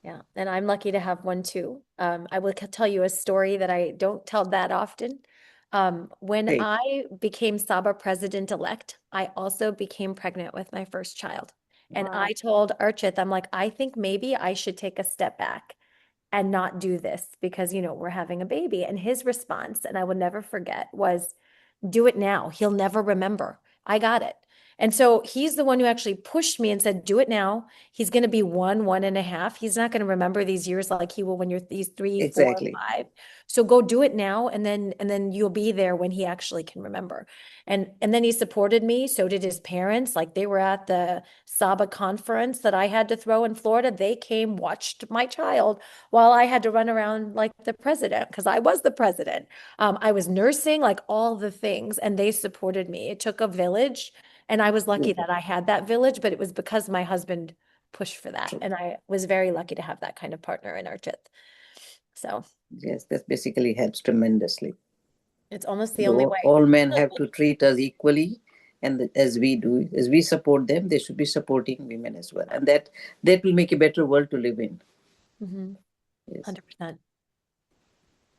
Yeah, and I'm lucky to have one too. I will tell you a story that I don't tell that often. When Great. I became Sabah president-elect, I also became pregnant with my first child. And Wow. I told Archit, I'm like, I think maybe I should take a step back and not do this because, we're having a baby. And his response, and I will never forget, was, do it now. He'll never remember. I got it. And so he's the one who actually pushed me and said, do it now. He's going to be 1.5. He's not going to remember these years like he will when you're these 3, 4, Exactly. 5. So go do it now. And then you'll be there when he actually can remember. And then he supported me. So did his parents. Like they were at the Saba conference that I had to throw in Florida. They came, watched my child while I had to run around like the president because I was the president. I was nursing, like all the things, and they supported me. It took a village, and I was lucky that I had that village, but it was because my husband pushed for that. True. And I was very lucky to have that kind of partner in Archit. So Yes, that basically helps tremendously. it's almost the only way. All men have to treat us equally, and as we do, as we support them, they should be supporting women as well, and that will make a better world to live in. Mm-hmm. Yes. 100%.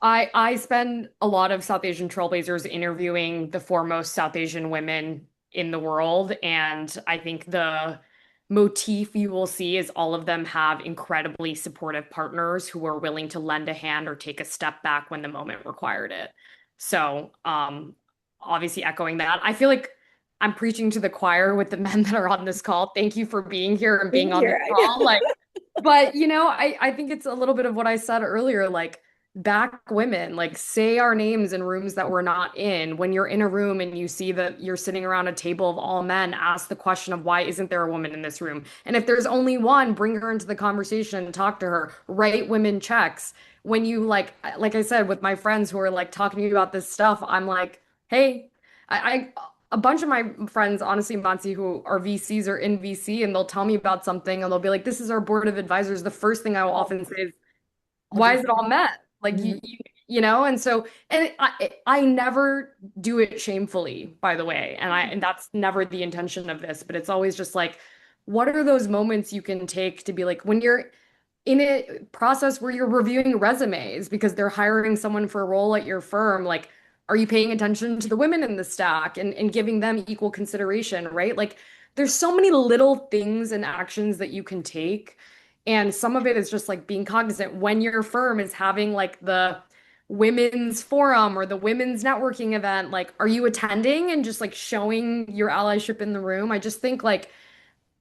I spend a lot of South Asian trailblazers interviewing the foremost South Asian women in the world, and I think the motif you will see is all of them have incredibly supportive partners who are willing to lend a hand or take a step back when the moment required it. So, obviously echoing that, I feel like I'm preaching to the choir with the men that are on this call. Thank you for being here and being Being on this here, I call. know. Like, but I think it's a little bit of what I said earlier, like back women, like say our names in rooms that we're not in. When you're in a room and you see that you're sitting around a table of all men, ask the question of why isn't there a woman in this room? And if there's only one, bring her into the conversation, talk to her, write women checks. When you like I said, with my friends who are like talking to you about this stuff, I'm like, hey, I a bunch of my friends, honestly, Mansi, who are VCs or in VC, and they'll tell me about something and they'll be like, this is our board of advisors. The first thing I will Oh, often say is, why is it all 100%. men? Like Mhm. and so I never do it shamefully, by the way, and that's never the intention of this, but it's always just like, what are those moments you can take to be like when you're in a process where you're reviewing resumes because they're hiring someone for a role at your firm, like, are you paying attention to the women in the stack and giving them equal consideration, right? Like, there's so many little things and actions that you can take. And some of it is just like being cognizant when your firm is having like the women's forum or the women's networking event, like, are you attending and just like showing your allyship in the room? I just think like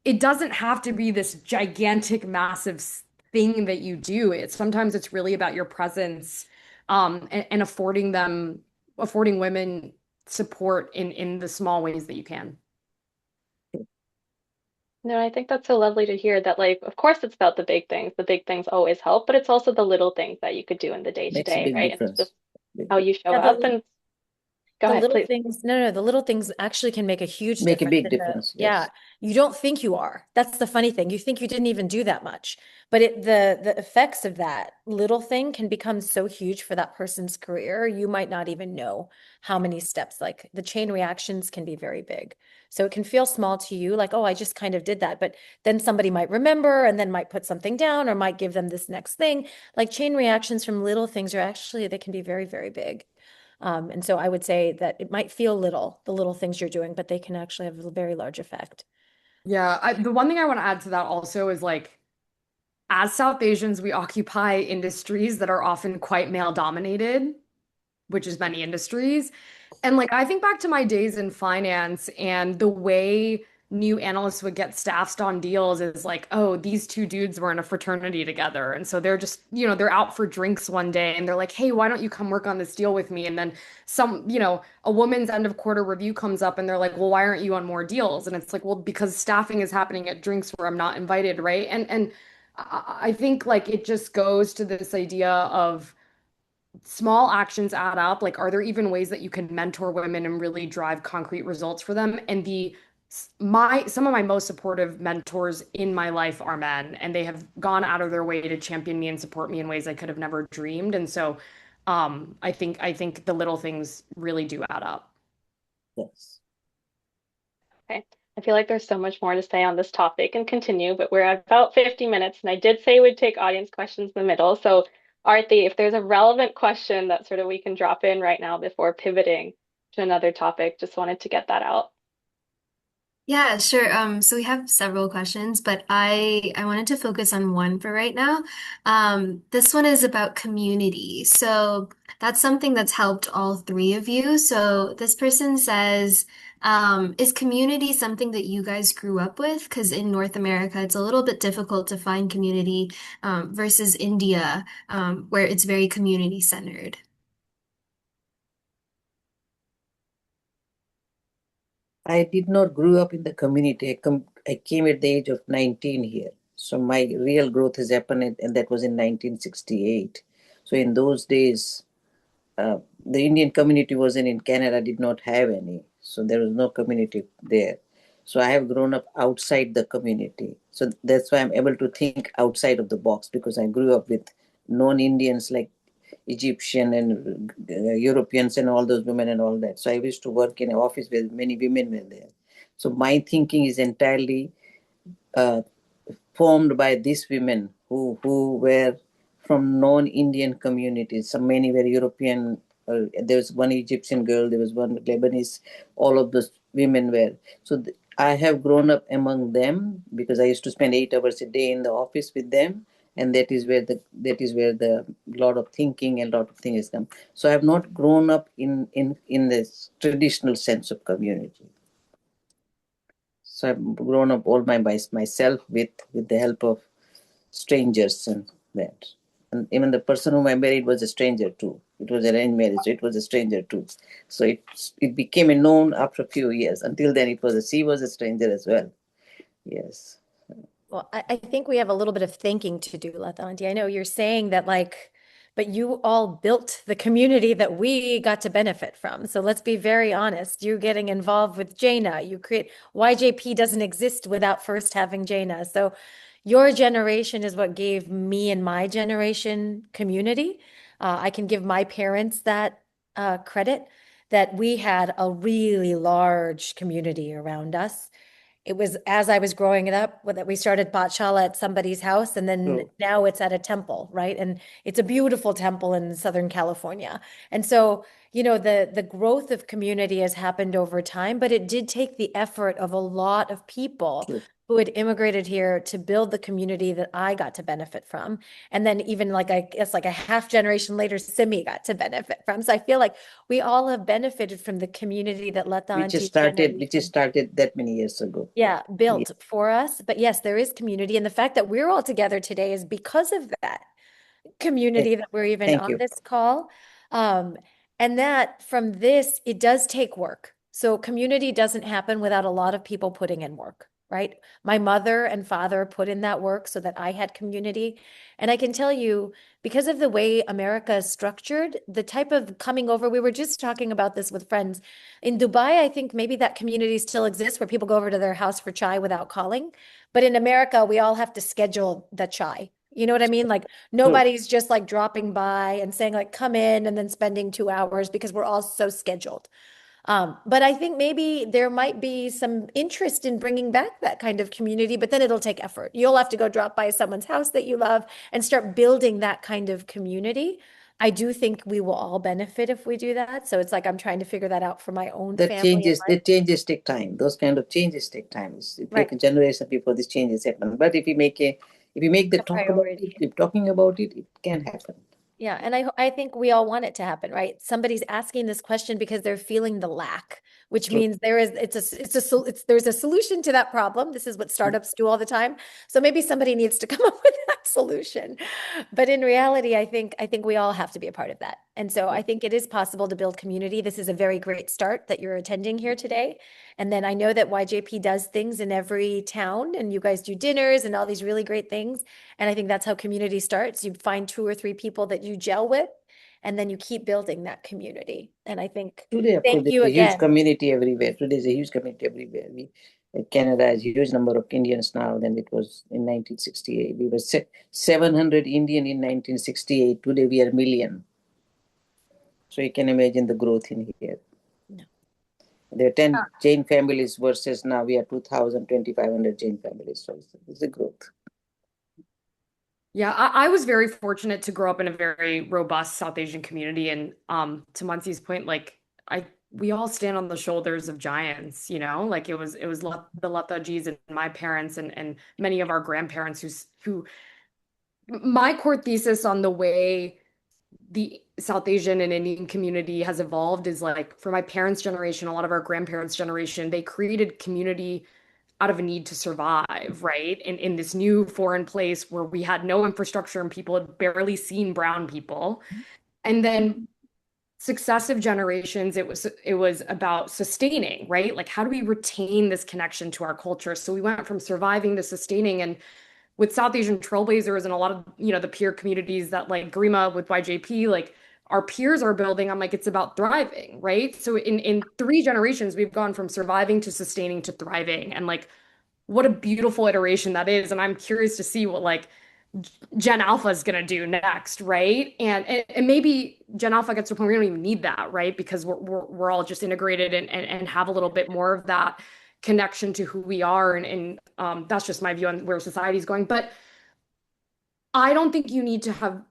it doesn't have to be this gigantic, massive thing that you do. It's really about your presence, and affording women support in the small ways that you can. No, I think that's so lovely to hear that, like, of course, it's about the big things. The big things always help, but it's also the little things that you could do in the day to Makes a day, big right? And it's difference. just Big how difference. you show Yeah, up. And go the ahead, little please. things, no, the little things actually can make a huge Make a difference big in the, difference. yeah, Yes. you don't think you are. That's the funny thing. You think you didn't even do that much, but the effects of that little thing can become so huge for that person's career. You might not even know how many steps, like the chain reactions can be very big. So it can feel small to you, like, oh, I just kind of did that. But then somebody might remember and then might put something down or might give them this next thing. Like chain reactions from little things are actually, they can be very, very big. And so I would say that it might feel little, the little things you're doing, but they can actually have a very large effect. Yeah, the one thing I want to add to that also is like, as South Asians, we occupy industries that are often quite male dominated, which is many industries. And like I think back to my days in finance and the way new analysts would get staffed on deals is like, oh, these two dudes were in a fraternity together. And so they're just, they're out for drinks one day and they're like, hey, why don't you come work on this deal with me? And then a woman's end of quarter review comes up and they're like, well, why aren't you on more deals? And it's like, well, because staffing is happening at drinks where I'm not invited, right? And I think like it just goes to this idea of small actions add up. Like, are there even ways that you can mentor women and really drive concrete results for them? And some of my most supportive mentors in my life are men, and they have gone out of their way to champion me and support me in ways I could have never dreamed. And so, I think the little things really do add up. Yes. Okay. I feel like there's so much more to say on this topic and continue, but we're at about 50 minutes, and I did say we'd take audience questions in the middle. So, Arthi, if there's a relevant question that sort of we can drop in right now before pivoting to another topic, just wanted to get that out. Yeah, sure. So we have several questions, but I wanted to focus on one for right now. This one is about community. So that's something that's helped all three of you. So this person says, is community something that you guys grew up with? Because in North America, it's a little bit difficult to find community, versus India, where it's very community centered. I did not grow up in the community. I came at the age of 19 here. So my real growth has happened, and that was in 1968. So in those days, the Indian community wasn't in Canada, did not have any. So there was no community there. So I have grown up outside the community. So that's why I'm able to think outside of the box, because I grew up with non-Indians like Egyptian and Europeans and all those women and all that. So I used to work in an office where many women were there. So my thinking is entirely uh, formed by these women who were from non-Indian communities. So many were European. There was one Egyptian girl. There was one Lebanese. All of those women were. So I have grown up among them because I used to spend 8 hours a day in the office with them, and that is where the lot of thinking and lot of things come. So I have not grown up in this traditional sense of community. So I've grown up all by myself with the help of strangers and that. And even the person whom I married was a stranger too. It was arranged marriage, so it was a stranger too. So it became a known after a few years. Until then, she was a stranger as well. Yes. Well, I think we have a little bit of thinking to do, Latanti. I know you're saying that, like, but you all built the community that we got to benefit from. So let's be very honest. You getting involved with Jaina, you create YJP doesn't exist without first having Jaina. So your generation is what gave me and my generation community. I can give my parents that credit that we had a really large community around us. It was as I was growing it up that we started Pathshala at somebody's house, and then So now it's at a temple, right? And it's a beautiful temple in Southern California. And so, the growth of community has happened over time, but it did take the effort of a lot of people true. who had immigrated here to build the community that I got to benefit from. And then even like I guess like a half generation later, Simi got to benefit from. So I feel like we all have benefited from the community that Lata Auntie's Which is generation, started that many years ago. yeah, Yeah. built for us. But yes, there is community. And the fact that we're all together today is because of that Eh, community that we're even Thank on you. this call. Um, and that from this, it does take work. So community doesn't happen without a lot of people putting in work, right? My mother and father put in that work so that I had community. And I can tell you, because of the way America is structured, the type of coming over, we were just talking about this with friends. In Dubai, I think maybe that community still exists where people go over to their house for chai without calling. But in America, we all have to schedule the chai. You know what I mean? Like True. nobody's just like dropping by and saying like come in and then spending 2 hours because we're all so scheduled. But I think maybe there might be some interest in bringing back that kind of community, but then it'll take effort. You'll have to go drop by someone's house that you love and start building that kind of community. I do think we will all benefit if we do that. So it's like I'm trying to figure that out for my own family and The life. changes take time. Those kind of changes take time. It Right. takes a generation before these changes happen. But if you make the A talk about it, priority. keep talking about it, it can happen. Yeah, and I think we all want it to happen, right? Somebody's asking this question because they're feeling the lack, which True. means there's a solution to that problem. This is what startups do all the time. So maybe somebody needs to come up with that solution. But in reality, I think we all have to be a part of that. And so I think it is possible to build community. This is a very great start that you're attending here today. And then I know that YJP does things in every town and you guys do dinners and all these really great things. And I think that's how community starts. You find two or three people that you gel with, and then you keep building that community. And I think, Today, of course, thank you there's a huge again. community everywhere. Today, there's a huge community everywhere. Canada has a huge number of Indians now than it was in 1968. We were 700 Indian in 1968. Today, we are a million. So you can imagine the growth in here. No. There are 10 Jain families versus now we are 2,000, 2,500 Jain families. So it's a growth. Yeah, I was very fortunate to grow up in a very robust South Asian community. And to Mansi's point, like I we all stand on the shoulders of giants, like the Lata G's and my parents and many of our grandparents who my core thesis on the way the South Asian and Indian community has evolved is like for my parents' generation, a lot of our grandparents' generation, they created community out of a need to survive, right? In this new foreign place where we had no infrastructure and people had barely seen brown people. And then successive generations, it was about sustaining, right? Like how do we retain this connection to our culture? So we went from surviving to sustaining. And with South Asian trailblazers and a lot of, the peer communities that like Garima with YJP, like our peers are building, I'm like, it's about thriving, right? So in 3 generations, we've gone from surviving to sustaining to thriving. And like, what a beautiful iteration that is. And I'm curious to see what like Gen Alpha is going to do next, right? And maybe Gen Alpha gets to a point where we don't even need that, right? Because we're all just integrated and have a little bit more of that connection to who we are. And that's just my view on where society's going. But I don't think you need to have.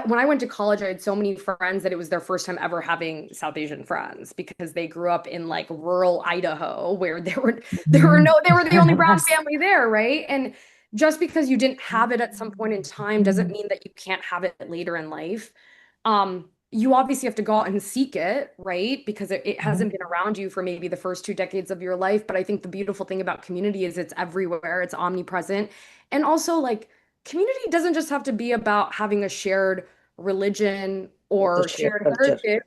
When I went to college, I had so many friends that it was their first time ever having South Asian friends because they grew up in like rural Idaho where they were the only brown family there, right? And just because you didn't have it at some point in time doesn't mean that you can't have it later in life. You obviously have to go out and seek it, right? Because it hasn't been around you for maybe the first 2 decades of your life. But I think the beautiful thing about community is it's everywhere, it's omnipresent, and also like community doesn't just have to be about having a shared religion The or shared shared culture. heritage.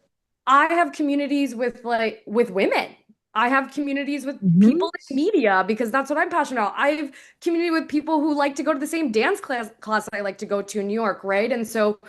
I have communities with women. I have communities with Mhm. people in media because that's what I'm passionate about. I have community with people who like to go to the same dance class I like to go to in New York, right? And so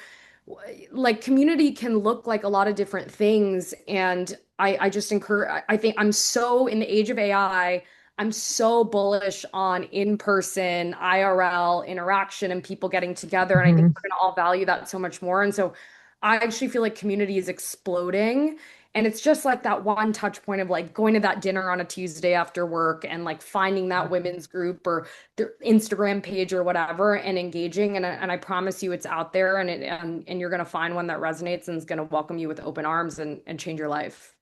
like community can look like a lot of different things. And I just encourage, I think I'm so in the age of AI, I'm so bullish on in-person IRL interaction and people getting together. And I think Mhm. we're going to all value that so much more. And so I actually feel like community is exploding. And it's just like that one touch point of like going to that dinner on a Tuesday after work and like finding that women's group or their Instagram page or whatever and engaging. And I promise you it's out there and you're going to find one that resonates and is going to welcome you with open arms and change your life.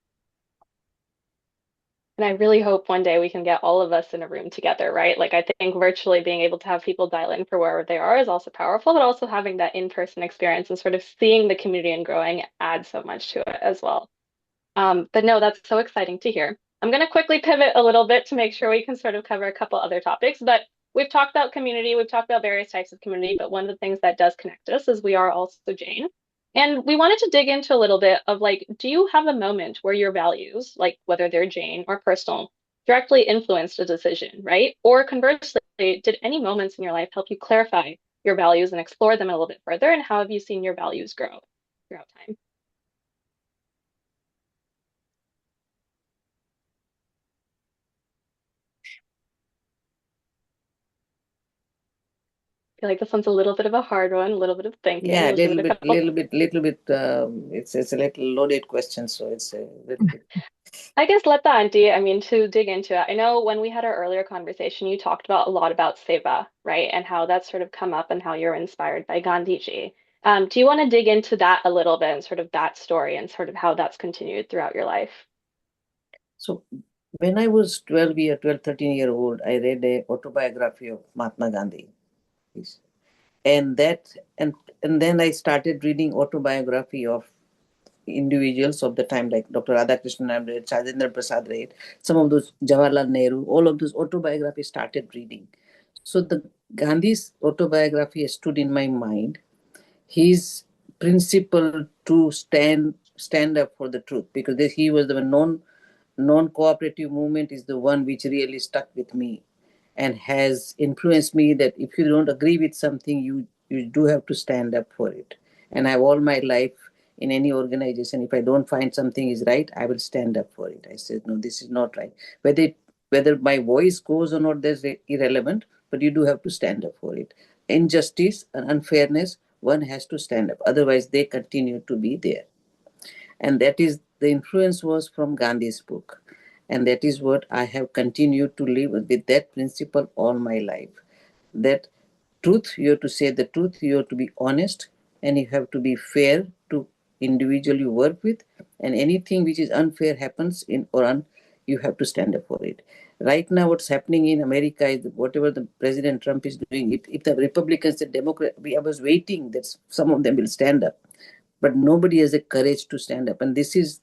And I really hope one day we can get all of us in a room together, right? Like I think virtually being able to have people dial in for wherever they are is also powerful, but also having that in-person experience and sort of seeing the community and growing adds so much to it as well. But no, that's so exciting to hear. I'm going to quickly pivot a little bit to make sure we can sort of cover a couple other topics. But we've talked about community, we've talked about various types of community, but one of the things that does connect us is we are also Jain. And we wanted to dig into a little bit of like, do you have a moment where your values, like whether they're Jain or personal, directly influenced a decision, right? Or conversely, did any moments in your life help you clarify your values and explore them a little bit further? And how have you seen your values grow throughout time? Feel like this one's a little bit of a hard one, a little bit of thinking. Yeah, We'll give it a couple. little bit. It's a little loaded question, so it's a little bit. I guess let the auntie, I mean, to dig into it. I know when we had our earlier conversation, you talked about a lot about seva, right? And how that's sort of come up and how you're inspired by Gandhiji. Do you want to dig into that a little bit and sort of that story and sort of how that's continued throughout your life? So when I was 13 year old, I read a autobiography of Mahatma Gandhi. Yes. And that and then I started reading autobiography of individuals of the time, like Dr. Radhakrishnan I read, Rajendra Prasad read, some of those Jawaharlal Nehru, all of those autobiographies started reading. So the Gandhi's autobiography stood in my mind. His principle to stand up for the truth, because he was the non-cooperative movement is the one which really stuck with me and has influenced me, that if you don't agree with something, you do have to stand up for it. And I've all my life in any organization, if I don't find something is right, I will stand up for it. I said, no, this is not right. Whether my voice goes or not, that's irrelevant, but you do have to stand up for it. Injustice and unfairness, one has to stand up, otherwise they continue to be there. And that is the influence was from Gandhi's book. And that is what I have continued to live with, that principle all my life. That truth, you have to say the truth, you have to be honest, and you have to be fair to individual you work with, And anything which is unfair happens in Iran, you have to stand up for it. Right now, what's happening in America is whatever the President Trump is doing, if the Republicans, the Democrats, I was waiting that some of them will stand up, but nobody has the courage to stand up. And this is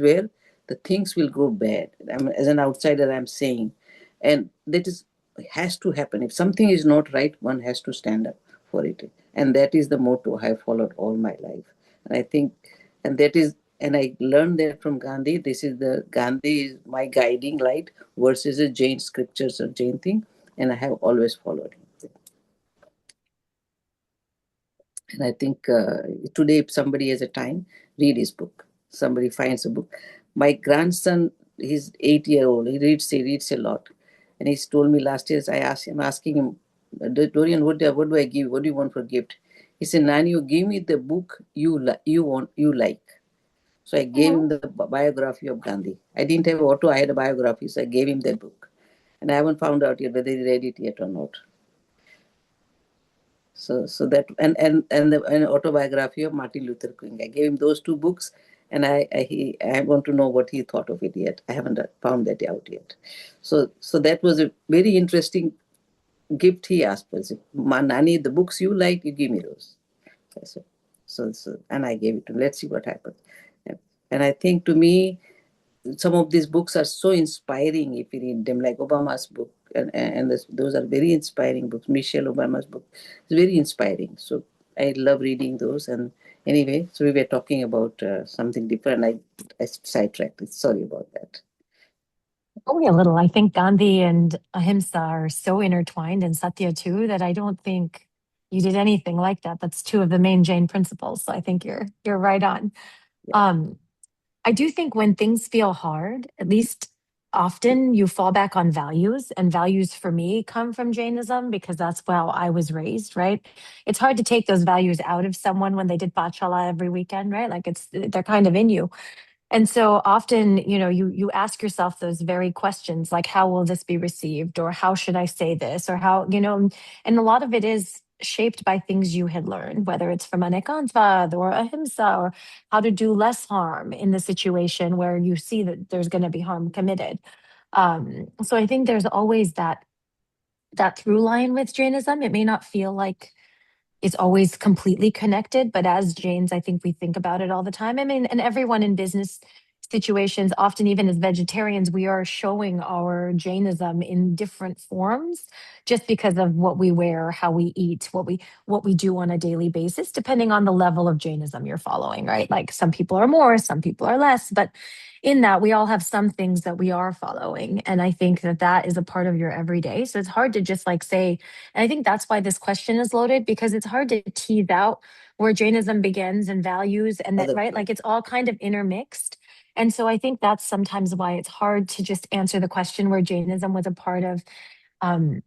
where the things will go bad. As an outsider, I'm saying, and that is has to happen. If something is not right, one has to stand up for it, and that is the motto I have followed all my life. And I think, and that is, and I learned that from Gandhi. This is the Gandhi is my guiding light versus a Jain scriptures or Jain thing, and I have always followed him. And I think today, if somebody has a time, read his book. Somebody finds a book. My grandson, he's 8 years old. He reads a lot. And he's told me last year, I'm asking him, Dorian, what do I give? What do you want for gift? He said, Nani, you give me the book you like. So I gave him the biography of Gandhi. I didn't have auto, I had a biography, so I gave him that book. And I haven't found out yet whether he read it yet or not. So that and the an autobiography of Martin Luther King. I gave him those two books, and I want to know what he thought of it yet. I haven't found that out yet. So that was a very interesting gift he asked for. Nani, the books you like, you give me those. So and I gave it to him. Let's see what happens. And I think to me, some of these books are so inspiring if you read them, like Obama's book, and those are very inspiring books. Michelle Obama's book is very inspiring. So I love reading those. And anyway, so we were talking about something different. I sidetracked. Sorry about that. Only a little. I think Gandhi and Ahimsa are so intertwined, and Satya too, that I don't think you did anything like that. That's two of the main Jain principles. So I think you're right on. Yeah. I do think when things feel hard, at least often you fall back on values, and values for me come from Jainism because that's how I was raised, right? It's hard to take those values out of someone when they did Pachala every weekend, right? Like they're kind of in you. And so often, you ask yourself those very questions, like how will this be received, or how should I say this, or how, and a lot of it is shaped by things you had learned, whether it's from Anekantvad or Ahimsa, or how to do less harm in the situation where you see that there's going to be harm committed. So I think there's always that through line with Jainism. It may not feel like it's always completely connected, but as Jains, I think we think about it all the time. I mean, and everyone in business situations, often even as vegetarians, we are showing our Jainism in different forms just because of what we wear, how we eat, what we do on a daily basis, depending on the level of Jainism you're following, right? Like some people are more, some people are less, but in that we all have some things that we are following. And I think that is a part of your everyday. So it's hard to just like say, and I think that's why this question is loaded, because it's hard to tease out where Jainism begins and values, and that, right? Like it's all kind of intermixed. And so I think that's sometimes why it's hard to just answer the question where Jainism was a part of um,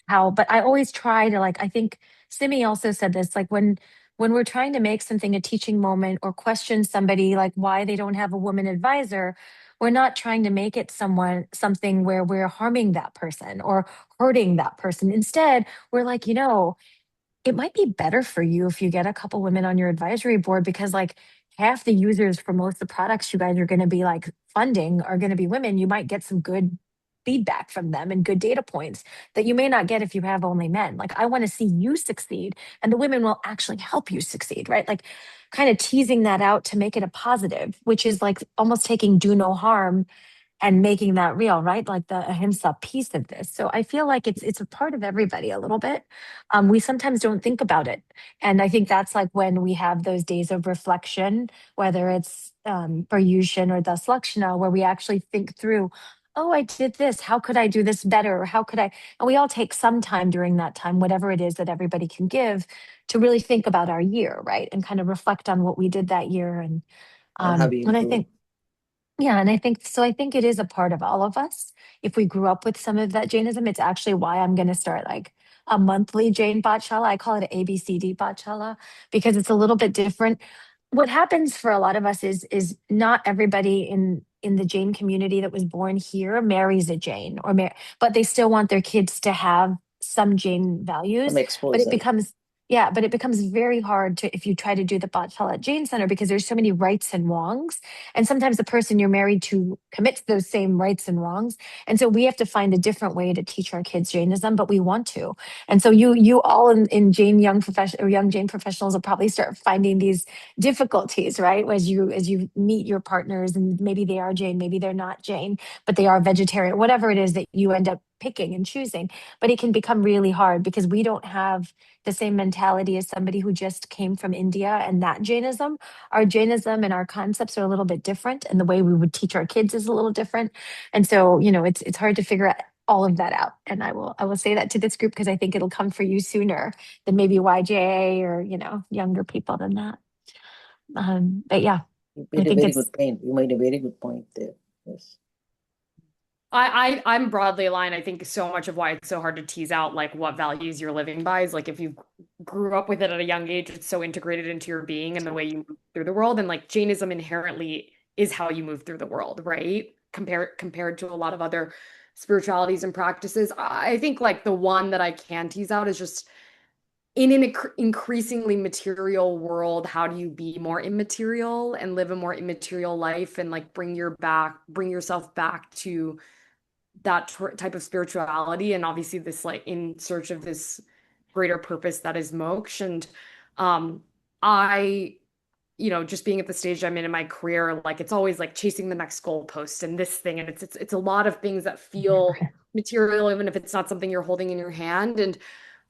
but I always try to, like, I think Simi also said this, like when we're trying to make something a teaching moment or question somebody like why they don't have a woman advisor, we're not trying to make it something where we're harming that person or hurting that person. Instead, we're like, it might be better for you if you get a couple women on your advisory board, because like half the users for most of the products you guys are going to be like funding are going to be women. You might get some good feedback from them and good data points that you may not get if you have only men. Like I want to see you succeed, and the women will actually help you succeed, right? Like kind of teasing that out to make it a positive, which is like almost taking do no harm and making that real, right? Like the ahimsa piece of this. So I feel like it's a part of everybody a little bit. We sometimes don't think about it, and I think that's like when we have those days of reflection, whether it's for Yushin or Das Lakshana, where we actually think through. Oh, I did this. How could I do this better? Or how could I? And we all take some time during that time, whatever it is that everybody can give, to really think about our year, right? And kind of reflect on what we did that year. And how we And I improve. think yeah, and I think so. I think it is a part of all of us. If we grew up with some of that Jainism, it's actually why I'm going to start like a monthly Jain Pathshala. I call it an ABCD Pathshala because it's a little bit different. What happens for a lot of us is not everybody in the Jain community that was born here marries a Jain but they still want their kids to have some Jain Some values. But it exposure. becomes Yeah, but it becomes very hard to if you try to do the Bhatala Jain Center because there's so many rights and wrongs. And sometimes the person you're married to commits those same rights and wrongs. And so we have to find a different way to teach our kids Jainism, but we want to. And so you all in Jain young profession or young Jain professionals will probably start finding these difficulties, right? As you meet your partners and maybe they are Jain, maybe they're not Jain, but they are vegetarian, whatever it is that you end up picking and choosing. But it can become really hard because we don't have the same mentality as somebody who just came from India and that Jainism. Our Jainism and our concepts are a little bit different, and the way we would teach our kids is a little different. And so, it's hard to figure out all of that out. And I will say that to this group because I think it'll come for you sooner than maybe YJA or younger people than that. But yeah, You I made a think very it's good point. You made a very good point there. Yes. I'm broadly aligned. I think so much of why it's so hard to tease out like what values you're living by is like if you grew up with it at a young age, it's so integrated into your being and the way you move through the world. And like Jainism inherently is how you move through the world, right? Compared to a lot of other spiritualities and practices. I think like the one that I can tease out is just in an increasingly material world, how do you be more immaterial and live a more immaterial life and like bring yourself back to that type of spirituality and obviously this like in search of this greater purpose that is moksha. And I just being at the stage I'm in my career, like it's always like chasing the next goalpost and this thing, and it's a lot of things that feel material even if it's not something you're holding in your hand. And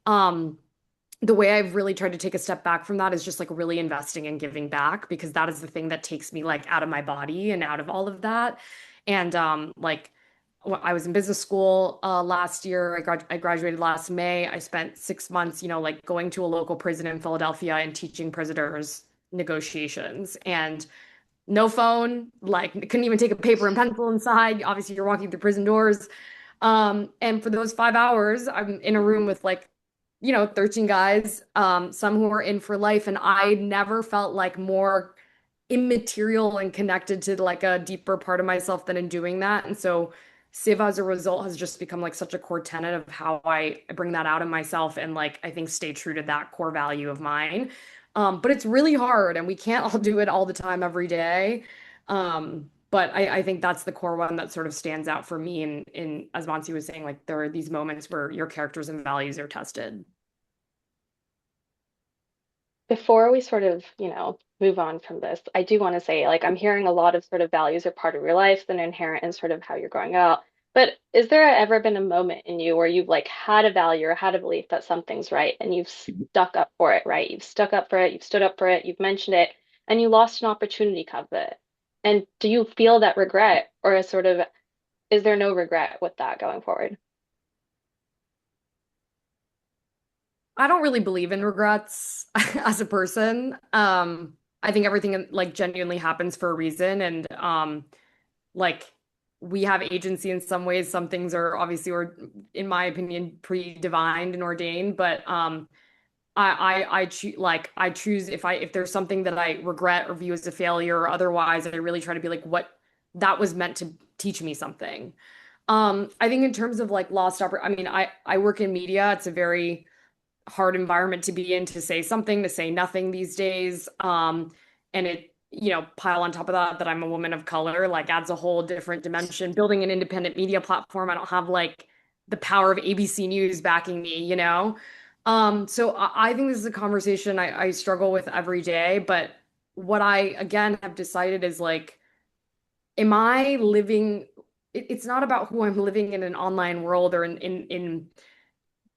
um the way I've really tried to take a step back from that is just like really investing and giving back because that is the thing that takes me like out of my body and out of all of that. And like I was in business school last year. I graduated last May. I spent 6 months, like going to a local prison in Philadelphia and teaching prisoners negotiations and no phone, like couldn't even take a paper and pencil inside. Obviously, you're walking through prison doors. And for those 5 hours, I'm in a room with like 13 guys, some who are in for life. And I never felt like more immaterial and connected to like a deeper part of myself than in doing that. And so Siva as a result has just become like such a core tenet of how I bring that out of myself and like I think stay true to that core value of mine. But it's really hard and we can't all do it all the time every day. But I think that's the core one that sort of stands out for me. And in as Mansi was saying, like there are these moments where your characters and values are tested. Before we sort of, move on from this, I do want to say, like, I'm hearing a lot of sort of values are part of your life that are inherent in sort of how you're growing up. But is there ever been a moment in you where you've like had a value or had a belief that something's right and you've stuck up for it, right? You've stuck up for it, you've stood up for it, you've mentioned it, and you lost an opportunity because of it. And do you feel that regret or is there no regret with that going forward? I don't really believe in regrets as a person. I think everything like genuinely happens for a reason, and like we have agency in some ways. Some things are obviously, or in my opinion, pre-divined and ordained. But I choose if there's something that I regret or view as a failure or otherwise, I really try to be like what that was meant to teach me something. I think in terms of like I mean, I work in media. It's a very hard environment to be in to say something, to say nothing these days. And it, pile on top of that I'm a woman of color, like adds a whole different dimension. Building an independent media platform, I don't have like the power of ABC News backing me. So I think this is a conversation I struggle with every day. But what I again have decided is like, am I living? It's not about who I'm living in an online world or in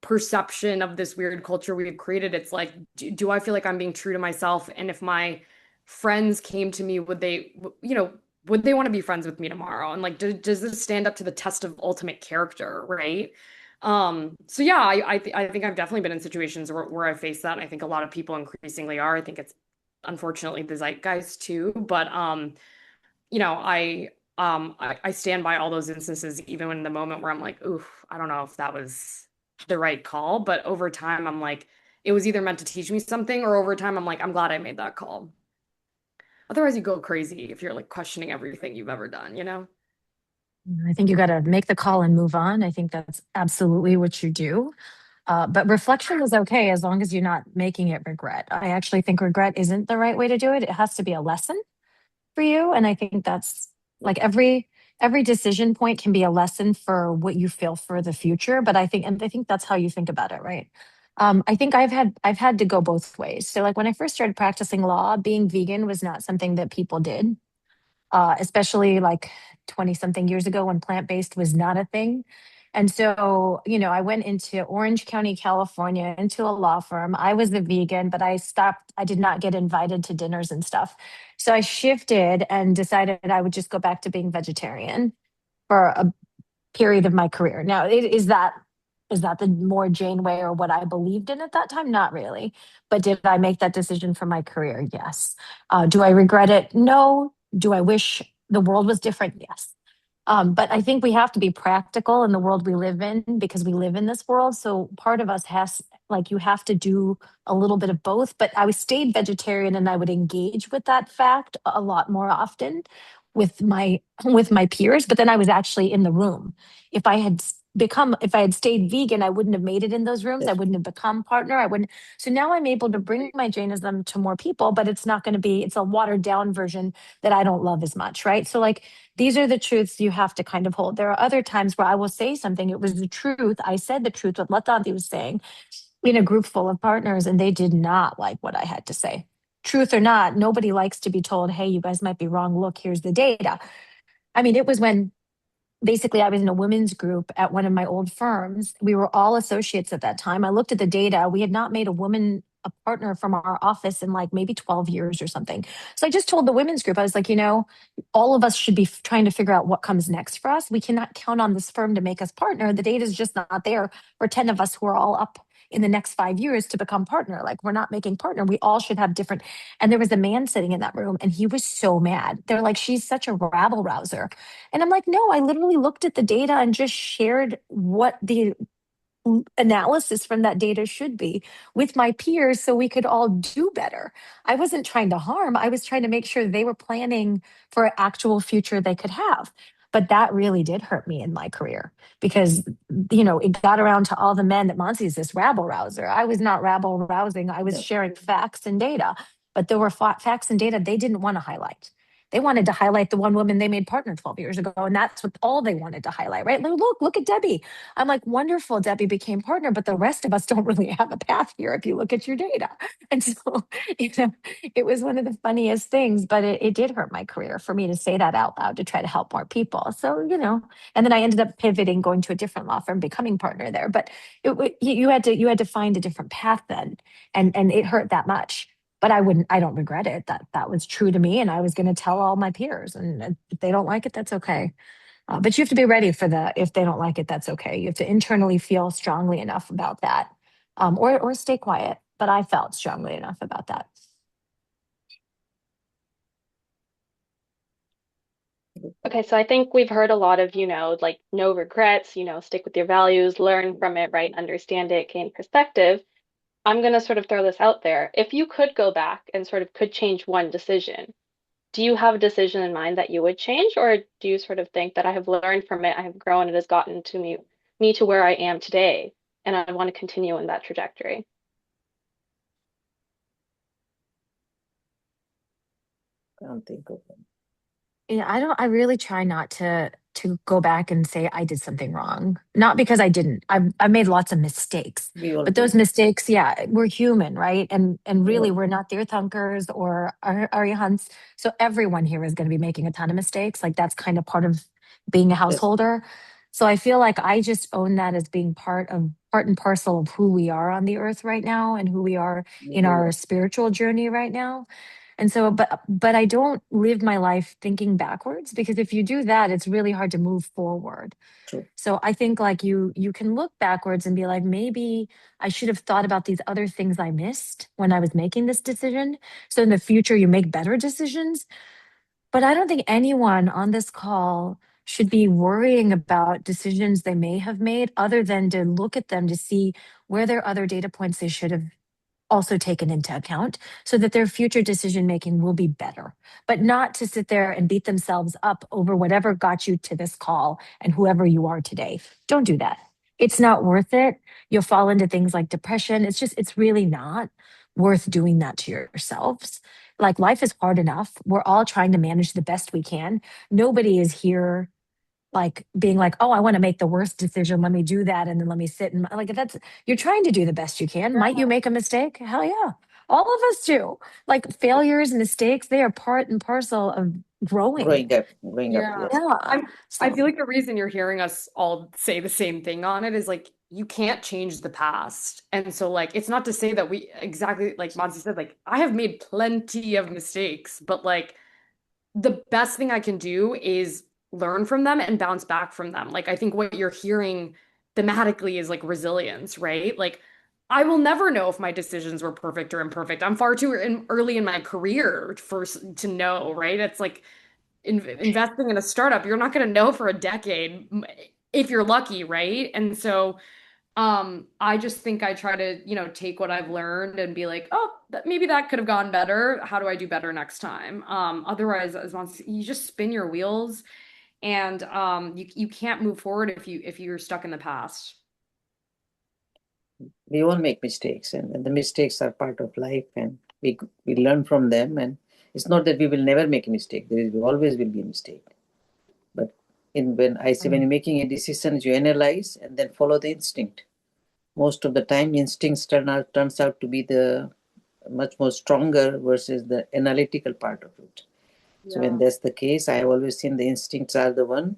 perception of this weird culture we've created. It's like, do I feel like I'm being true to myself? And if my friends came to me, would they want to be friends with me tomorrow? And like, does this stand up to the test of ultimate character, right? So yeah, I think I've definitely been in situations where I face that. And I think a lot of people increasingly are. I think it's unfortunately the zeitgeist too. But I stand by all those instances, even in the moment where I'm like, ooh, I don't know if that was the right call. But over time, I'm like, it was either meant to teach me something, or over time, I'm like, I'm glad I made that call. Otherwise, you go crazy if you're like questioning everything you've ever done? I think you got to make the call and move on. I think that's absolutely what you do. But reflection is okay as long as you're not making it regret. I actually think regret isn't the right way to do it. It has to be a lesson for you. And I think that's like every decision point can be a lesson for what you feel for the future. But I think that's how you think about it, right? I think I've had to go both ways. So like when I first started practicing law, being vegan was not something that people did, especially like 20 something years ago when plant based was not a thing. And so, I went into Orange County, California, into a law firm. I was a vegan, but I stopped. I did not get invited to dinners and stuff. So I shifted and decided I would just go back to being vegetarian for a period of my career. Now, is that the more Jane way or what I believed in at that time? Not really. But did I make that decision for my career? Yes. Do I regret it? No. Do I wish the world was different? Yes. But I think we have to be practical in the world we live in because we live in this world. So part of us has, like, you have to do a little bit of both. But I stayed vegetarian and I would engage with that fact a lot more often with my peers. But then I was actually in the room. If I had stayed vegan, I wouldn't have made it in those rooms. I Yes. wouldn't have become partner. I wouldn't. So now I'm able to bring my Jainism to more people, but it's not going to be, it's a watered down version that I don't love as much. Right. So like, these are the truths you have to kind of hold. There are other times where I will say something. It was the truth. I said the truth, what Lata was saying in a group full of partners, and they did not like what I had to say. Truth or not, nobody likes to be told, hey, you guys might be wrong. Look, here's the data. I mean, it was when basically I was in a women's group at one of my old firms. We were all associates at that time. I looked at the data. We had not made a woman a partner from our office in like maybe 12 years or something. So I just told the women's group, I was like, all of us should be trying to figure out what comes next for us. We cannot count on this firm to make us partner. The data is just not there for 10 of us who are all up in the next 5 years to become partner. Like, we're not making partner. We all should have different. And there was a man sitting in that room and he was so mad. They're like, she's such a rabble rouser. And I'm like, no, I literally looked at the data and just shared what the analysis from that data should be with my peers so we could all do better. I wasn't trying to harm, I was trying to make sure they were planning for an actual future they could have. But that really did hurt me in my career because, it got around to all the men that Mansi is this rabble rouser. I was not rabble rousing. I was Yeah. sharing facts and data, but there were facts and data they didn't want to highlight. They wanted to highlight the one woman they made partner 12 years ago. And that's what all they wanted to highlight, right? Look at Debbie. I'm like, wonderful, Debbie became partner, but the rest of us don't really have a path here if you look at your data. And so, it was one of the funniest things, but it did hurt my career for me to say that out loud to try to help more people. So, and then I ended up pivoting, going to a different law firm, becoming partner there. But you had to find a different path then. And it hurt that much. But I don't regret it. That was true to me. And I was going to tell all my peers. And if they don't like it, that's okay. But you have to be ready for if they don't like it, that's okay. You have to internally feel strongly enough about that, or stay quiet. But I felt strongly enough about that. Okay, so I think we've heard a lot of, like no regrets, stick with your values, learn from it, right? Understand it, gain perspective. I'm going to sort of throw this out there. If you could go back and sort of could change one decision, do you have a decision in mind that you would change, or do you sort of think that I have learned from it, I have grown, it has gotten to me to where I am today, and I want to continue in that trajectory? I don't think of them. I really try not to go back and say I did something wrong. Not because I didn't. I made lots of mistakes. We all But those do. mistakes, yeah, we're human, right? And We really all, we're not Tirthankars or Aryahants. So everyone here is going to be making a ton of mistakes. Like, that's kind of part of being a yes. householder. So I feel like I just own that as being part and parcel of who we are on the earth right now and who we are We in do our that. spiritual journey right now. And so, but I don't live my life thinking backwards, because if you do that, it's really hard to move forward. True. So I think like you can look backwards and be like, maybe I should have thought about these other things I missed when I was making this decision. So in the future, you make better decisions. But I don't think anyone on this call should be worrying about decisions they may have made, other than to look at them to see where there are other data points they should have also taken into account, so that their future decision making will be better, but not to sit there and beat themselves up over whatever got you to this call and whoever you are today. Don't do that. it's not worth it. You'll fall into things like depression. It's really not worth doing that to yourselves. Like life is hard enough. We're all trying to manage the best we can. Nobody is here like being like, oh, I want to make the worst decision. Let me do that. And then let me sit and like you're trying to do the best you can. Might you make a mistake? Hell yeah. All of us do. Like failures, mistakes, they are part and parcel of growing. Growing up, Yeah. yes. Yeah. I feel like the reason you're hearing us all say the same thing on it is like you can't change the past. And so like it's not to say that we exactly like Mansi said, like I have made plenty of mistakes, but like the best thing I can do is learn from them and bounce back from them. Like I think what you're hearing thematically is like resilience, right? Like I will never know if my decisions were perfect or imperfect. I'm far too early in my career to know, right? It's like investing in a startup, you're not going to know for a decade if you're lucky, right? And so I just think I try to, take what I've learned and be like, oh, maybe that could have gone better. How do I do better next time? Otherwise, as long as you just spin your wheels and you can't move forward if you're stuck in the past. We all make mistakes, and the mistakes are part of life, and we learn from them. And it's not that we will never make a mistake. There is always will be a mistake. But when I say when you're making a decision, you analyze and then follow the instinct. Most of the time, instincts turns out to be the much more stronger versus the analytical part of it. So when that's the case, I have always seen the instincts are the one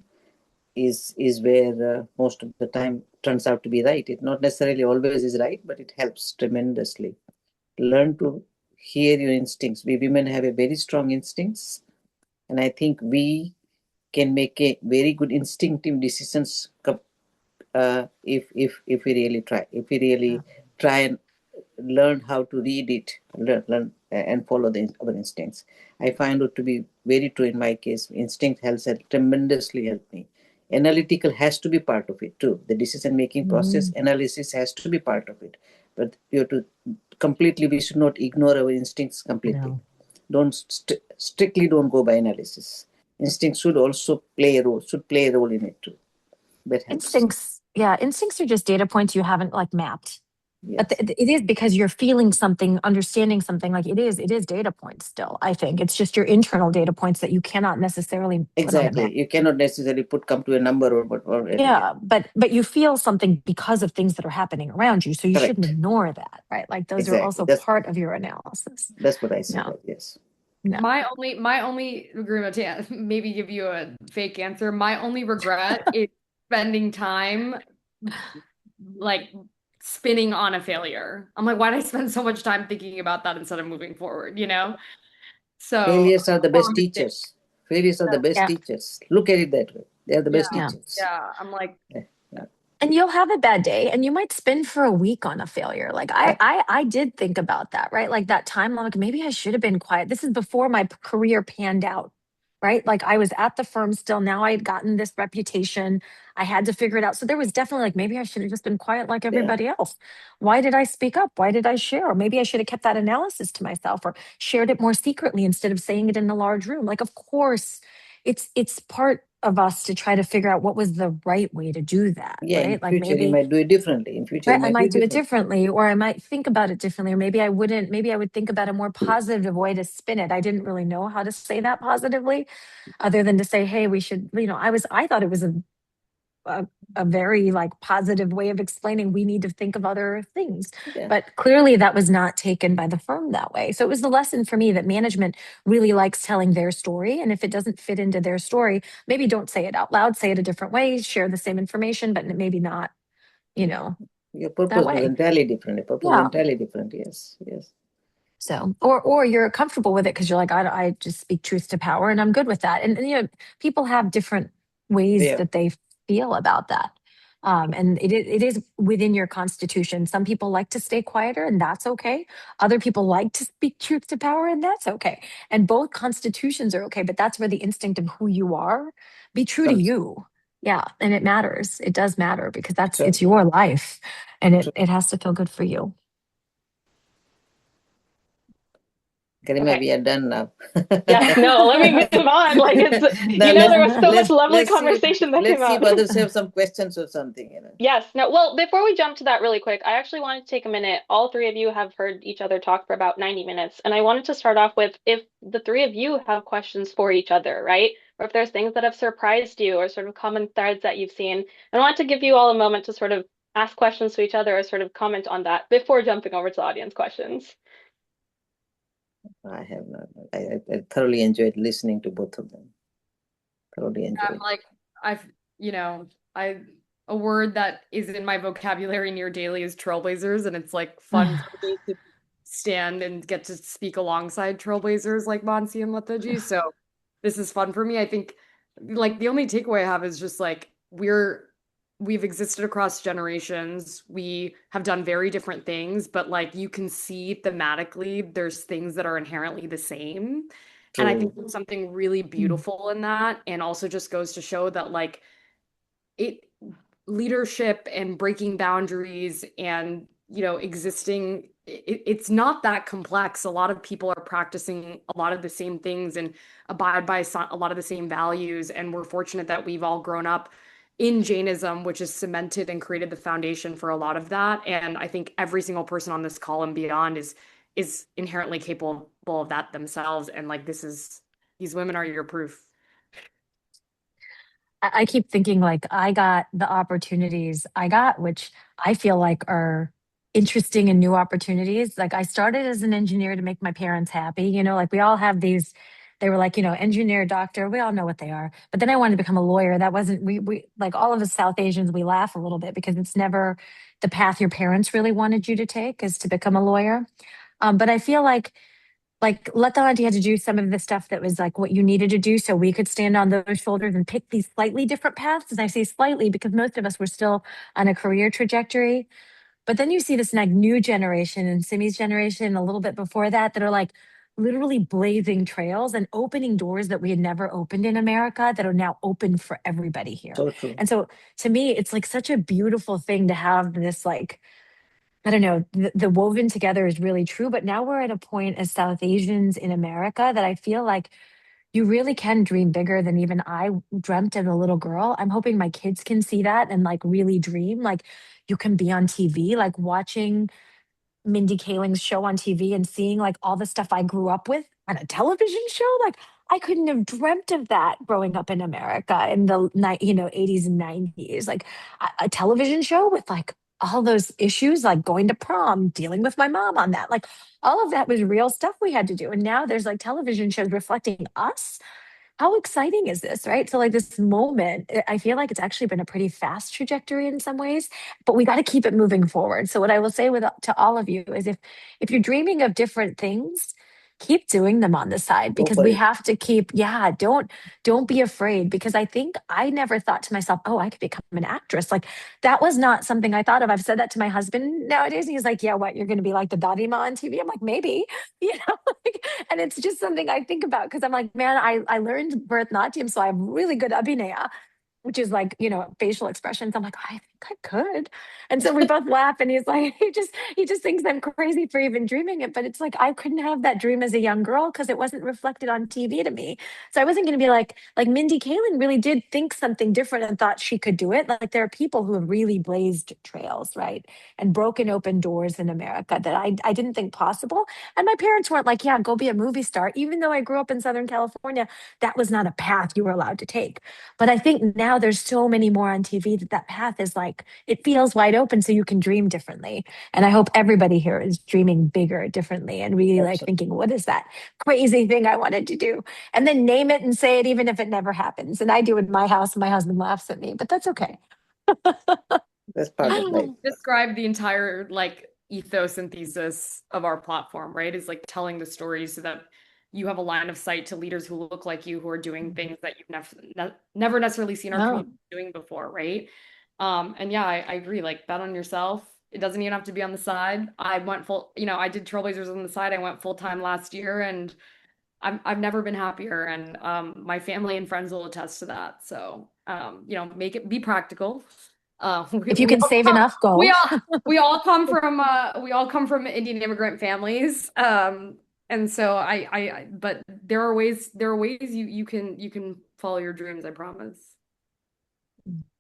is where most of the time turns out to be right. It not necessarily always is right, but it helps tremendously. Learn to hear your instincts. We women have a very strong instincts, and I think we can make a very good instinctive decisions if we really try. If we really try and learn how to read it, learn and follow our instincts. I find it to be very true in my case. Instinct has tremendously helped me. Analytical has to be part of it too. The decision making process, analysis has to be part of it. But we have to completely, we should not ignore our instincts completely. No. Don't strictly don't go by analysis. Instinct should also play a role in it too. That helps. Instincts are just data points you haven't like mapped. But Yes. it is because you're feeling something, understanding something. Like it is data points still. I think it's just your internal data points that you cannot necessarily put on a map. Exactly. You cannot necessarily come to a number or Yeah, but you feel something because of things that are happening around you. So you shouldn't correct. ignore that, right? Like those are Exactly. also part of your analysis. That's what I say. No, That yes. no. My only agreement to maybe give you a fake answer. My only regret is spending time like spinning on a failure. I'm like, why did I spend so much time thinking about that instead of moving forward, So, Failures are the or best mistake. teachers. Failures are the best Yeah, teachers. Look at it that way. They are the best Yeah, yeah. teachers. yeah. I'm like, Yeah. Yeah. And you'll have a bad day and you might spin for a week on a failure. Like I Yeah. I I did think about that, right? Like that time, I'm like, maybe I should have been quiet. This is before my career panned out, right? Like I was at the firm still. Now I had gotten this reputation. I had to figure it out. So there was definitely like, maybe I should have just been quiet like Yeah. everybody else. Why did I speak up? Why did I share? Or maybe I should have kept that analysis to myself or shared it more secretly instead of saying it in a large room. Like, of course, it's part of us to try to figure out what was the right way to do that, Yeah. In right? Like future, you maybe, might do it differently. In future, you right, I might do might it do it differently. differently, or I might think about it differently, or maybe I wouldn't, maybe I would think about a more positive way to spin it. I didn't really know how to say that positively, other than to say, hey, we should, I thought it was a, a very like positive way of explaining we need to think of other things. Yeah. But clearly that was not taken by the firm that way. So it was the lesson for me that management really likes telling their story. And if it doesn't fit into their story, maybe don't say it out loud, say it a different way, share the same information, but maybe not, Your that purpose was way. entirely different. Your purpose was Yeah. entirely different. Yes. Yes. So, or you're comfortable with it because you're like, I just speak truth to power and I'm good with that. And, people have different ways Yeah. that they feel about that. And it is within your constitution. Some people like to stay quieter and that's okay. Other people like to speak truth to power and that's okay. And both constitutions are okay, but that's where the instinct of who you are, be true to Comes. you. Yeah. And it matters. It does matter because True. it's your life and True. it has to feel good for you. Garima, Okay. we are done now. Yes, no, let me move on. Like it's, Now there was so much lovely let's see conversation that came let's see if out. others have some questions or something. Yes, no, well, before we jump to that really quick, I actually wanted to take a minute. All three of you have heard each other talk for about 90 minutes, and I wanted to start off with if the three of you have questions for each other, right? Or if there's things that have surprised you or sort of common threads that you've seen. I want to give you all a moment to sort of ask questions to each other or sort of comment on that before jumping over to the audience questions. I have not. I thoroughly enjoyed listening to both of them. Thoroughly enjoyed. Like I've, I a word that is in my vocabulary near daily is trailblazers, and it's like fun for me to stand and get to speak alongside trailblazers like Mansi and Lata ji. So this is fun for me. I think like the only takeaway I have is just like we've existed across generations. We have done very different things, but like you can see thematically there's things that are inherently the same. And I think True. there's something really beautiful in that. And also just goes to show that like it leadership and breaking boundaries and existing it's not that complex. A lot of people are practicing a lot of the same things and abide by a lot of the same values, and we're fortunate that we've all grown up in Jainism, which has cemented and created the foundation for a lot of that. And I think every single person on this call and beyond is inherently capable of that themselves. And like these women are your proof. I keep thinking like I got the opportunities I got, which I feel like are interesting and new opportunities. Like I started as an engineer to make my parents happy, like we all have these, they were like, engineer, doctor, we all know what they are. But then I wanted to become a lawyer. That wasn't, we like all of us South Asians, we laugh a little bit because it's never the path your parents really wanted you to take is to become a lawyer. But I feel like let the auntie had to do some of the stuff that was like what you needed to do so we could stand on those shoulders and pick these slightly different paths. And I say slightly because most of us were still on a career trajectory. But then you see this like new generation and Simi's generation, a little bit before that, that are like literally blazing trails and opening doors that we had never opened in America that are now open for everybody here. So true. And so to me, it's like such a beautiful thing to have this like I don't know, the woven together is really true. But now we're at a point as South Asians in America that I feel like you really can dream bigger than even I dreamt as a little girl. I'm hoping my kids can see that and like really dream. Like you can be on TV, like watching Mindy Kaling's show on TV and seeing like all the stuff I grew up with on a television show. Like I couldn't have dreamt of that growing up in America in the 80s and 90s. Like a television show with like all those issues, like going to prom, dealing with my mom on that. Like all of that was real stuff we had to do. And now there's like television shows reflecting us. How exciting is this, right? So like this moment, I feel like it's actually been a pretty fast trajectory in some ways, but we got to keep it moving forward. So what I will say to all of you is if you're dreaming of different things, keep doing them on the side Go because for we it. have to keep, yeah, don't be afraid because I think I never thought to myself, oh, I could become an actress. Like that was not something I thought of. I've said that to my husband nowadays. And he's like, yeah, what, you're going to be like the Dadima on TV? I'm like, maybe, you know, like, and it's just something I think about because I'm like, man, I learned Bharatanatyam, so I have really good abhinaya, which is like, facial expressions. I'm like, I think I could. And so we both laugh and he's like, he just thinks I'm crazy for even dreaming it. But it's like I couldn't have that dream as a young girl because it wasn't reflected on TV to me. So I wasn't gonna be like Mindy Kaling really did think something different and thought she could do it. Like there are people who have really blazed trails, right? And broken open doors in America that I didn't think possible. And my parents weren't like, yeah, go be a movie star. Even though I grew up in Southern California, that was not a path you were allowed to take. But I think now there's so many more on TV that path is like, it feels wide open so you can dream differently. And I hope everybody here is dreaming bigger, differently, and really like Absolutely. thinking, what is that crazy thing I wanted to do? And then name it and say it, even if it never happens. And I do it in my house, and my husband laughs at me, but that's okay. That's part of life. You describe the entire like ethos and thesis of our platform, right? Is like telling the stories so that you have a line of sight to leaders who look like you, who are doing things that you've never necessarily seen our Oh, community doing before, right? And yeah, I agree. Like bet on yourself. It doesn't even have to be on the side. I went full, I did Trailblazers on the side. I went full time last year, and I've never been happier. And my family and friends will attest to that. So make it be practical. We, if you we can all save come, enough, we go. all we all come from Indian immigrant families. And so but there are ways you can follow your dreams, I promise.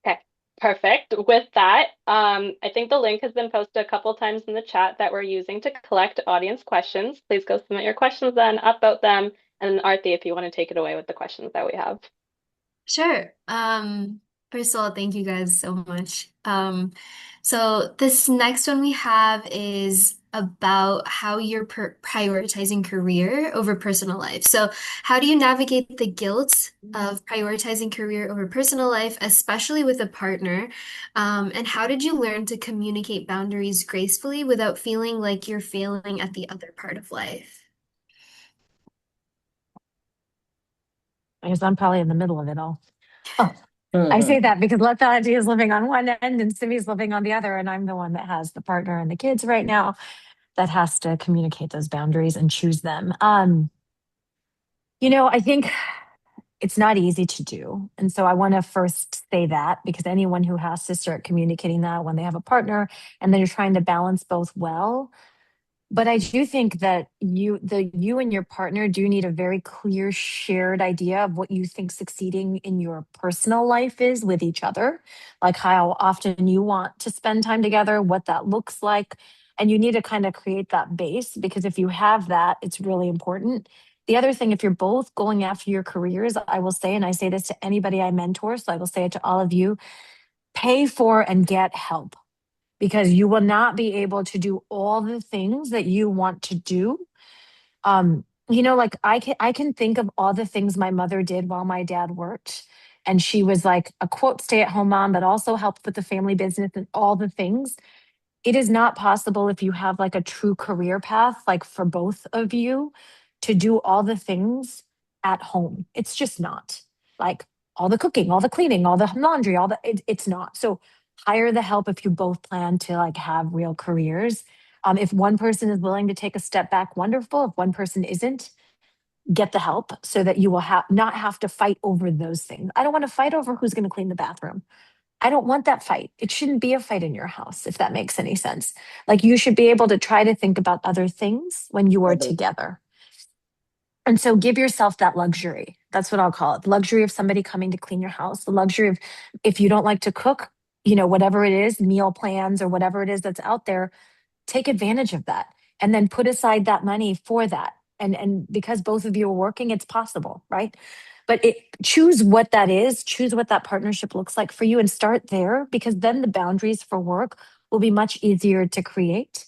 Okay, perfect. With that, I think the link has been posted a couple times in the chat that we're using to collect audience questions. Please go submit your questions then, upvote them, and Arti, if you want to take it away with the questions that we have. Sure. First of all, thank you guys so much. So this next one we have is about how you're prioritizing career over personal life. So how do you navigate the guilt of prioritizing career over personal life, especially with a partner? And how did you learn to communicate boundaries gracefully without feeling like you're failing at the other part of life? I guess I'm probably in the middle of it all. Oh, I say that because Lata is living on one end and Simi's living on the other, and I'm the one that has the partner and the kids right now that has to communicate those boundaries and choose them. I think it's not easy to do. And so I want to first say that because anyone who has to start communicating that when they have a partner and then you're trying to balance both well, but I do think that you and your partner do need a very clear shared idea of what you think succeeding in your personal life is with each other, like how often you want to spend time together, what that looks like. And you need to kind of create that base because if you have that, it's really important. The other thing, if you're both going after your careers, I will say, and I say this to anybody I mentor, so I will say it to all of you, pay for and get help because you will not be able to do all the things that you want to do. Like I can think of all the things my mother did while my dad worked. And she was like a quote stay-at-home mom, but also helped with the family business and all the things. It is not possible if you have like a true career path, like for both of you, to do all the things at home. It's just not like all the cooking, all the cleaning, all the laundry, it's not. So hire the help if you both plan to like have real careers. If one person is willing to take a step back, wonderful. If one person isn't, get the help so that you will not have to fight over those things. I don't want to fight over who's going to clean the bathroom. I don't want that fight. It shouldn't be a fight in your house, if that makes any sense. Like you should be able to try to think about other things when you are together. And so give yourself that luxury. That's what I'll call it. The luxury of somebody coming to clean your house. The luxury of if you don't like to cook, whatever it is, meal plans or whatever it is that's out there, take advantage of that and then put aside that money for that. And because both of you are working, it's possible, right? But choose what that is, choose what that partnership looks like for you and start there because then the boundaries for work will be much easier to create.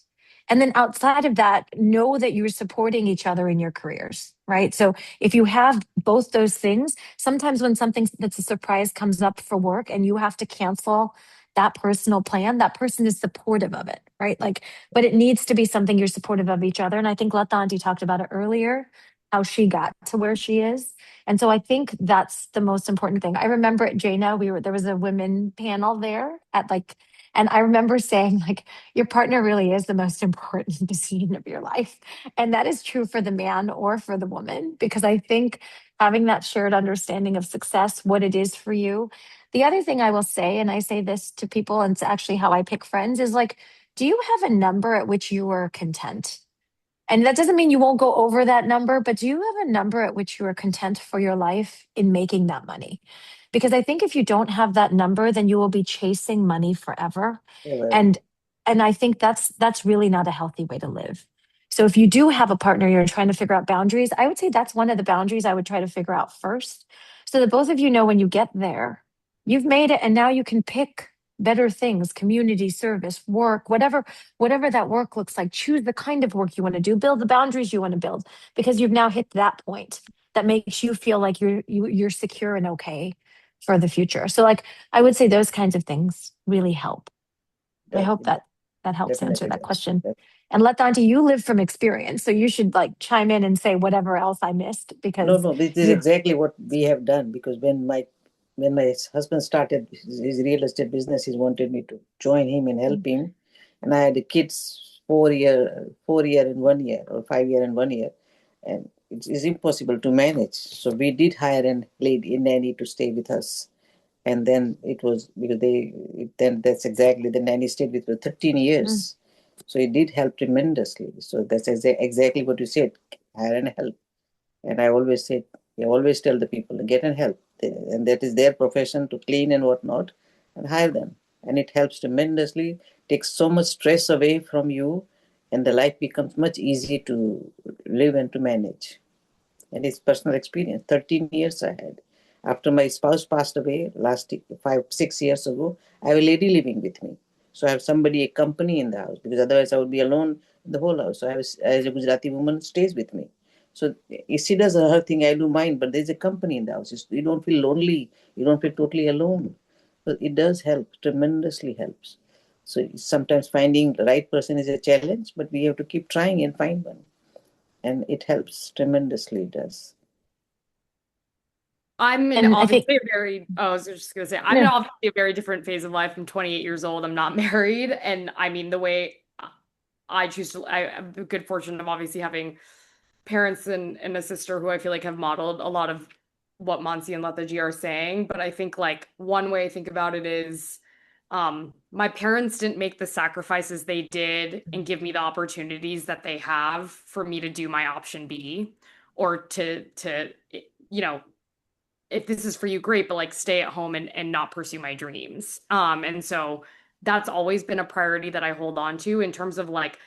And then outside of that, know that you're supporting each other in your careers, right? So if you have both those things, sometimes when something that's a surprise comes up for work and you have to cancel that personal plan, that person is supportive of it, right? Like, but it needs to be something you're supportive of each other. And I think Latanti talked about it earlier, how she got to where she is. And so I think that's the most important thing. I remember at Jana, there was a women panel there and I remember saying like, your partner really is the most important decision of your life. And that is true for the man or for the woman, because I think having that shared understanding of success, what it is for you. The other thing I will say, and I say this to people, and it's actually how I pick friends, is like, do you have a number at which you are content? And that doesn't mean you won't go over that number, but do you have a number at which you are content for your life in making that money? Because I think if you don't have that number, then you will be chasing money forever. Yeah, And I think that's really not a healthy way to live. So if you do have a partner, you're trying to figure out boundaries, I would say that's one of the boundaries I would try to figure out first. So that both of you know when you get there, you've made it and now you can pick better things, community service, work, whatever that work looks like. Choose the kind of work you want to do, build the boundaries you want to build, because you've now hit that point that makes you feel like you're secure and okay for the future. So like I would say those kinds of things really help. I hope definitely, that helps answer definitely that does. question. And Latanti, you live from experience, so you should like chime in and say whatever else I missed No, because no, this is you. exactly what we have done because when my husband started his real estate business, he wanted me to join him and help him, and I had the kids 4 year and 1 year, or 5 year and 1 year, and it's impossible to manage. So we did hire a lady, a nanny, to stay with us, and then it was because then that's exactly the nanny stayed with for 13 Mm, years. So it did help tremendously. So that's exactly what you said. hire and help. And I always tell the people, get and help. And that is their profession to clean and whatnot, and hire them. And it helps tremendously, takes so much stress away from you, and the life becomes much easier to live and to manage. And it's personal experience. 13 years I had. After my spouse passed away last 5, 6 years ago, I have a lady living with me. So I have somebody, a company in the house, because otherwise I would be alone in the whole house. So I was, as a Gujarati woman, stays with me. So if she does her thing, I do mine, but there's a company in the house. You don't feel lonely. You don't feel totally alone. So it does help, tremendously helps. So sometimes finding the right person is a challenge, but we have to keep trying and find one. And it helps tremendously, it does. I'm in And I think, obviously a very, oh, I was just gonna say, I'm in no, obviously a very different phase of life. I'm 28 years old. I'm not married. And I mean, the way I choose to, I have the good fortune of obviously having parents and a sister who I feel like have modeled a lot of what Mansi and Lata Ji are saying. But I think like one way I think about it is my parents didn't make the sacrifices they did and give me the opportunities that they have for me to do my option B or to you know if this is for you, great, but like stay at home and not pursue my dreams. And so that's always been a priority that I hold on to in terms of like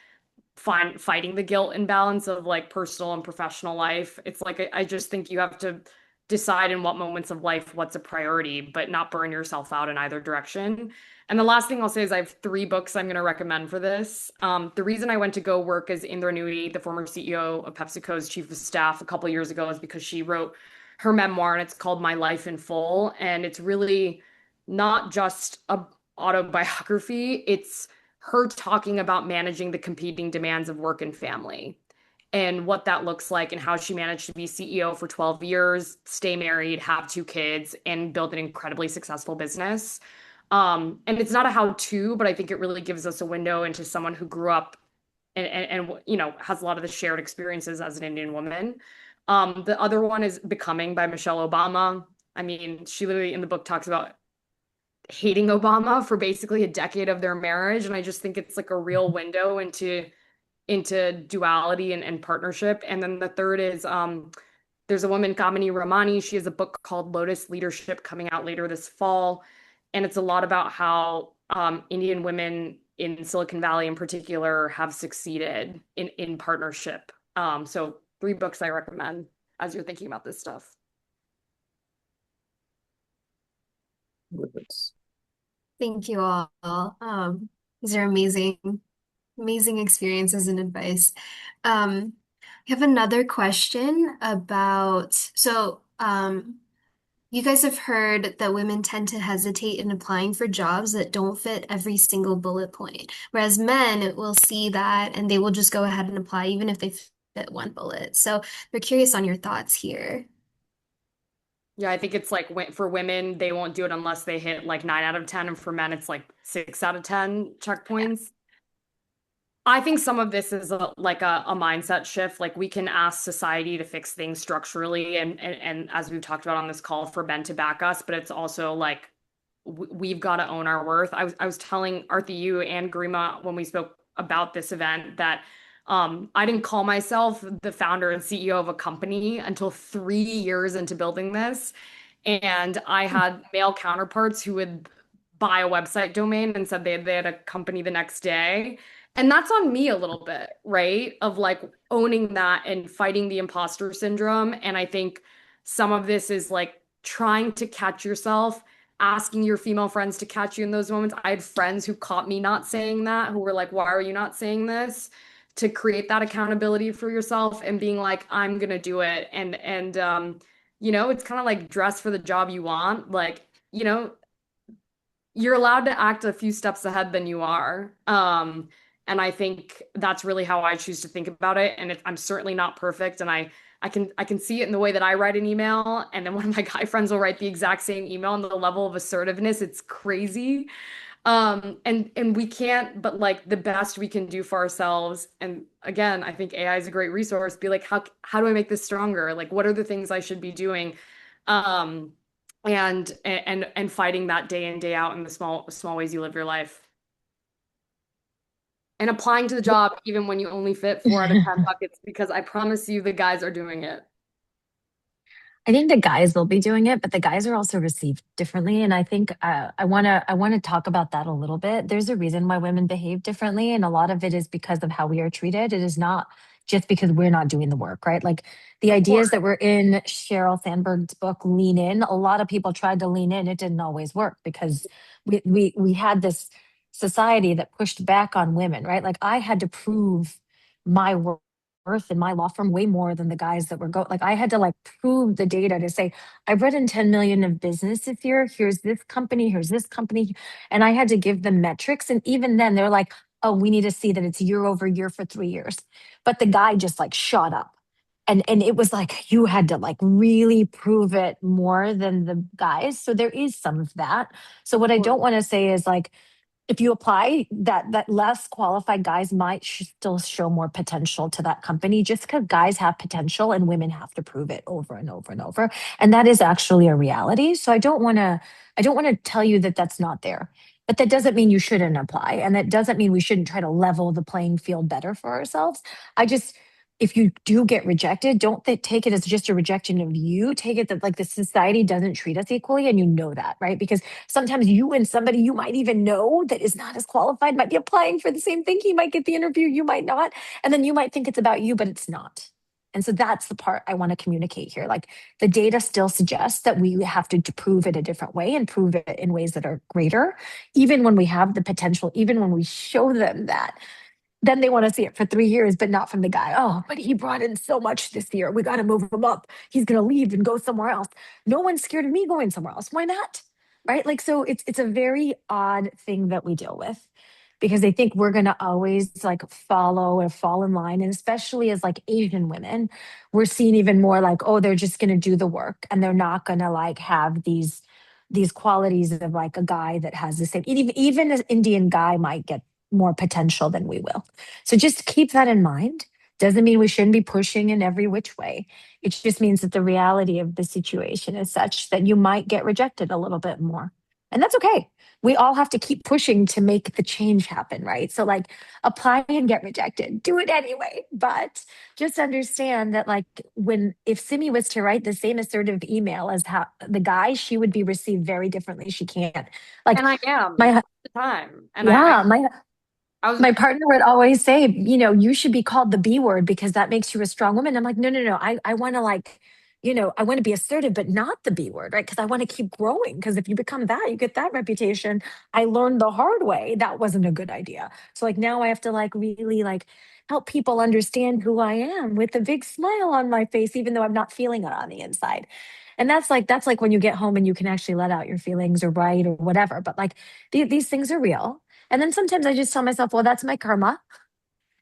fighting the guilt imbalance of like personal and professional life. It's like I just think you have to decide in what moments of life what's a priority, but not burn yourself out in either direction. And the last thing I'll say is I have three books I'm going to recommend for this. The reason I went to go work as Indra Nooyi, the former CEO of PepsiCo's chief of staff, a couple years ago, is because she wrote her memoir, and it's called My Life in Full. And it's really not just a autobiography. It's her talking about managing the competing demands of work and family and what that looks like and how she managed to be CEO for 12 years, stay married, have two kids, and build an incredibly successful business. And it's not a how-to, but I think it really gives us a window into someone who grew up and you know has a lot of the shared experiences as an Indian woman. The other one is Becoming by Michelle Obama. I mean, she literally in the book talks about hating Obama for basically a decade of their marriage. And I just think it's like a real window into duality and partnership. And then the third is there's a woman, Kamini Ramani. She has a book called Lotus Leadership coming out later this fall. And it's a lot about how Indian women in Silicon Valley in particular have succeeded in partnership. So three books I recommend as you're thinking about this stuff. Good. Thank you all. These are amazing, amazing experiences and advice. We have another question about, you guys have heard that women tend to hesitate in applying for jobs that don't fit every single bullet point, whereas men will see that and they will just go ahead and apply even if they fit one bullet. So we're curious on your thoughts here. Yeah, I think it's like for women, they won't do it unless they hit like 9 out of 10. And for men, it's like 6 out of 10 checkpoints. I think some of this is like a mindset shift. Like we can ask society to fix things structurally and as we've talked about on this call for men to back us, but it's also like we've got to own our worth. I was telling Arthi, you and Garima when we spoke about this event that I didn't call myself the founder and CEO of a company until 3 years into building this. And I had male counterparts who would buy a website domain and said they had a company the next day. And that's on me a little bit, right? Of like owning that and fighting the imposter syndrome. And I think some of this is like trying to catch yourself, asking your female friends to catch you in those moments. I had friends who caught me not saying that, who were like, why are you not saying this? To create that accountability for yourself and being like, I'm gonna do it. And you know, it's kind of like dress for the job you want. Like, you know, you're allowed to act a few steps ahead than you are. And I think that's really how I choose to think about it. And I'm certainly not perfect. And I can see it in the way that I write an email. And then one of my guy friends will write the exact same email, and the level of assertiveness, it's crazy. And we can't, but like the best we can do for ourselves. And again, I think AI is a great resource. Be like, how do I make this stronger? Like, what are the things I should be doing? Um, and fighting that day in, day out in the small ways you live your life. And applying to the job even when you only fit 4 out of 10 buckets, because I promise you the guys are doing it. I think the guys will be doing it, but the guys are also received differently. And I think I wanna talk about that a little bit. There's a reason why women behave differently, and a lot of it is because of how we are treated. It is not just because we're not doing the work, right? Like the Of course. ideas that were in Sheryl Sandberg's book, Lean In. A lot of people tried to lean in. It didn't always work because we had this society that pushed back on women, right? Like I had to prove my worth in my law firm way more than the guys that were like I had to like prove the data to say I've written 10 million of business this year. Here's this company, and I had to give them metrics. And even then, they're like, "Oh, we need to see that it's year over year for 3 years." But the guy just like shot up, and it was like you had to like really prove it more than the guys. So there is some of that. So what I don't want to say is like if you apply that less qualified guys might still show more potential to that company just because guys have potential and women have to prove it over and over and over, and that is actually a reality. So I don't want to tell you that that's not there, but that doesn't mean you shouldn't apply, and that doesn't mean we shouldn't try to level the playing field better for ourselves. I just if you do get rejected, don't take it as just a rejection of you. Take it that like the society doesn't treat us equally, and you know that, right? Because sometimes you and somebody you might even know that is not as qualified might be applying for the same thing. He might get the interview, you might not. And then you might think it's about you, but it's not. And so that's the part I want to communicate here. Like the data still suggests that we have to prove it a different way and prove it in ways that are greater, even when we have the potential, even when we show them that then they want to see it for 3 years, but not from the guy. Oh, but he brought in so much this year. We got to move him up. He's going to leave and go somewhere else. No one's scared of me going somewhere else. Why not? Right? Like, so it's a very odd thing that we deal with because they think we're going to always like follow or fall in line. And especially as like Asian women, we're seen even more like, oh, they're just going to do the work and they're not going to like have these qualities of like a guy that has the same even an Indian guy might get more potential than we will. So just keep that in mind. Doesn't mean we shouldn't be pushing in every which way. It just means that the reality of the situation is such that you might get rejected a little bit more. And that's okay. We all have to keep pushing to make the change happen, right? So, like, apply and get rejected, do it anyway. But just understand that, like, if Simi was to write the same assertive email as how the guy, she would be received very differently. She can't. Like, And I am my, all the time. And yeah, I was my partner would always say, you should be called the B word because that makes you a strong woman. I'm like, no, no, no. I want to like, I want to be assertive, but not the B word, right? Because I want to keep growing. Because if you become that, you get that reputation. I learned the hard way that wasn't a good idea. So like now I have to like really like help people understand who I am with a big smile on my face, even though I'm not feeling it on the inside. And that's like when you get home and you can actually let out your feelings or write or whatever. But like these things are real. And then sometimes I just tell myself, well, that's my karma.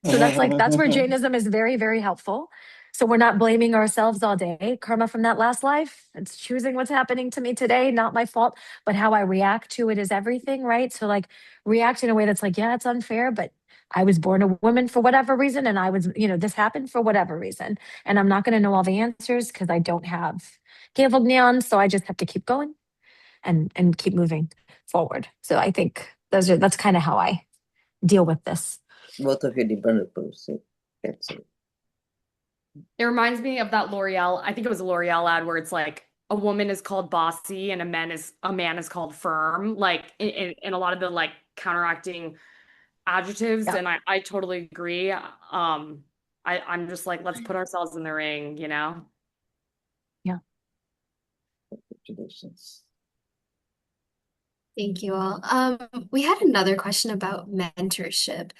So that's where Jainism is very, very helpful. So we're not blaming ourselves all day. Karma from that last life, it's choosing what's happening to me today, not my fault, but how I react to it is everything, right? So like react in a way that's like, yeah, it's unfair, but I was born a woman for whatever reason. And this happened for whatever reason. And I'm not going to know all the answers because I don't have Gyan. So I just have to keep going and keep moving forward. So I think that's kind of how I deal with this. Both of you different approach. That's it. It reminds me of that L'Oreal, I think it was a L'Oreal ad where it's like a woman is called bossy and a man is called firm, like in a lot of the like counteracting adjectives. Yeah. And I totally agree. I'm just like, let's put ourselves in the ring, you know? Yeah. Congratulations. Thank you all. We had another question about mentorship.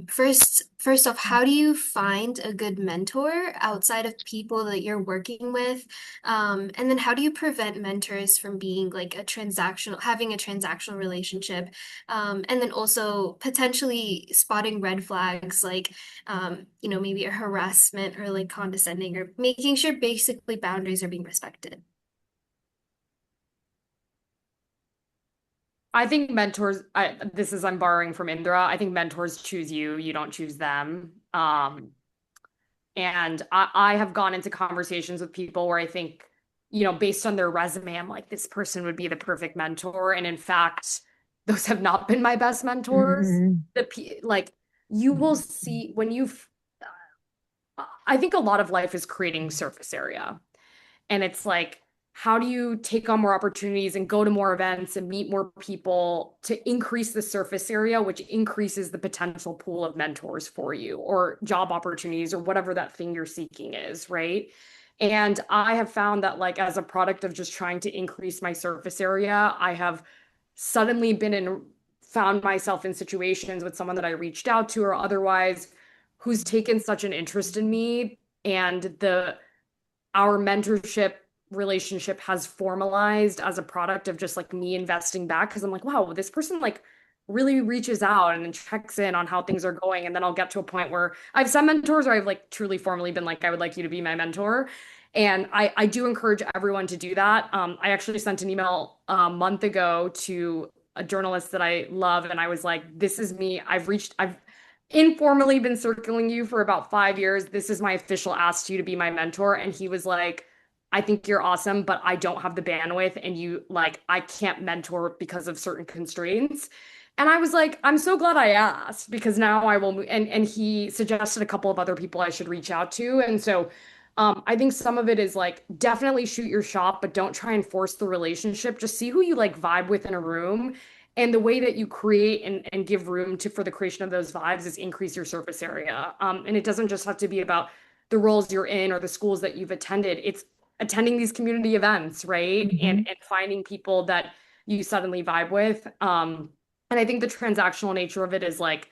First off, how do you find a good mentor outside of people that you're working with? And then how do you prevent mentors from being like having a transactional relationship? And then also potentially spotting red flags like, maybe a harassment or like condescending or making sure basically boundaries are being respected. I think I'm borrowing from Indra. I think mentors choose you, you don't choose them. And I have gone into conversations with people where I think, based on their resume, I'm like, this person would be the perfect mentor. And in fact, those have not been my best mentors. Mhm. Like you will see when I think a lot of life is creating surface area. And it's like, how do you take on more opportunities and go to more events and meet more people to increase the surface area, which increases the potential pool of mentors for you or job opportunities or whatever that thing you're seeking is, right? And I have found that, like, as a product of just trying to increase my surface area, I have suddenly found myself in situations with someone that I reached out to or otherwise who's taken such an interest in me, and the our mentorship relationship has formalized as a product of just like me investing back, because I'm like, wow, this person like really reaches out and checks in on how things are going. And then I'll get to a point where I have some mentors where I've like truly formally been like, I would like you to be my mentor. And I do encourage everyone to do that. I actually sent an email a month ago to a journalist that I love, and I was like, this is me. I've informally been circling you for about 5 years. This is my official ask to you to be my mentor. And he was like, I think you're awesome, but I don't have the bandwidth, and you like, I can't mentor because of certain constraints. And I was like, I'm so glad I asked, because now I will and he suggested a couple of other people I should reach out to. And so I think some of it is like, definitely shoot your shot, but don't try and force the relationship. Just see who you like vibe with in a room. And the way that you create and give room to for the creation of those vibes is increase your surface area. And it doesn't just have to be about the roles you're in or the schools that you've attended. It's attending these community events, right? And finding people that you suddenly vibe with. And I think the transactional nature of it is like,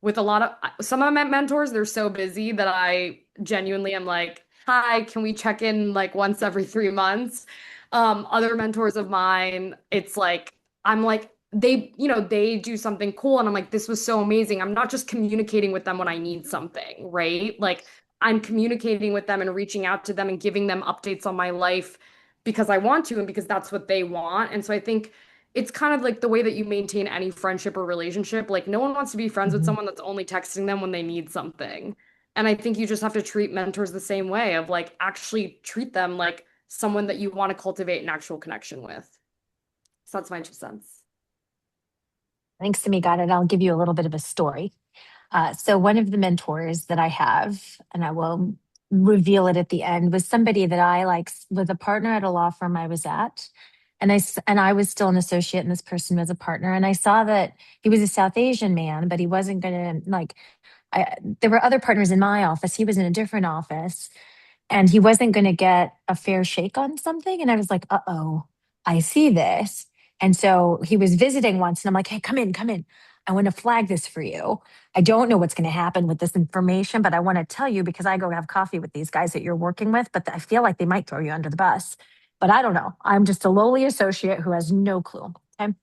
with a lot of some of my mentors, they're so busy that I genuinely am like, hi, can we check in like once every 3 months? Other mentors of mine, it's like, I'm like, they do something cool, and I'm like, this was so amazing. I'm not just communicating with them when I need something, right? Like, I'm communicating with them and reaching out to them and giving them updates on my life because I want to and because that's what they want. And so I think it's kind of like the way that you maintain any friendship or relationship. Like, no one wants to be friends with someone that's only texting them when they need something. And I think you just have to treat mentors the same way, of like, actually treat them like someone that you want to cultivate an actual connection with. So that's my 2 cents. Thanks, Simi. Got it. I'll give you a little bit of a story. So one of the mentors that I have, and I will reveal it at the end, was somebody that I like was a partner at a law firm I was at. And I was still an associate, and this person was a partner. And I saw that he was a South Asian man, but he wasn't going to like, there were other partners in my office. He was in a different office, and he wasn't going to get a fair shake on something. And I was like, uh-oh, I see this. And so he was visiting once, and I'm like, hey, come in, come in. I want to flag this for you. I don't know what's going to happen with this information, but I want to tell you because I go have coffee with these guys that you're working with, but I feel like they might throw you under the bus. But I don't know. I'm just a lowly associate who has no clue. Okay.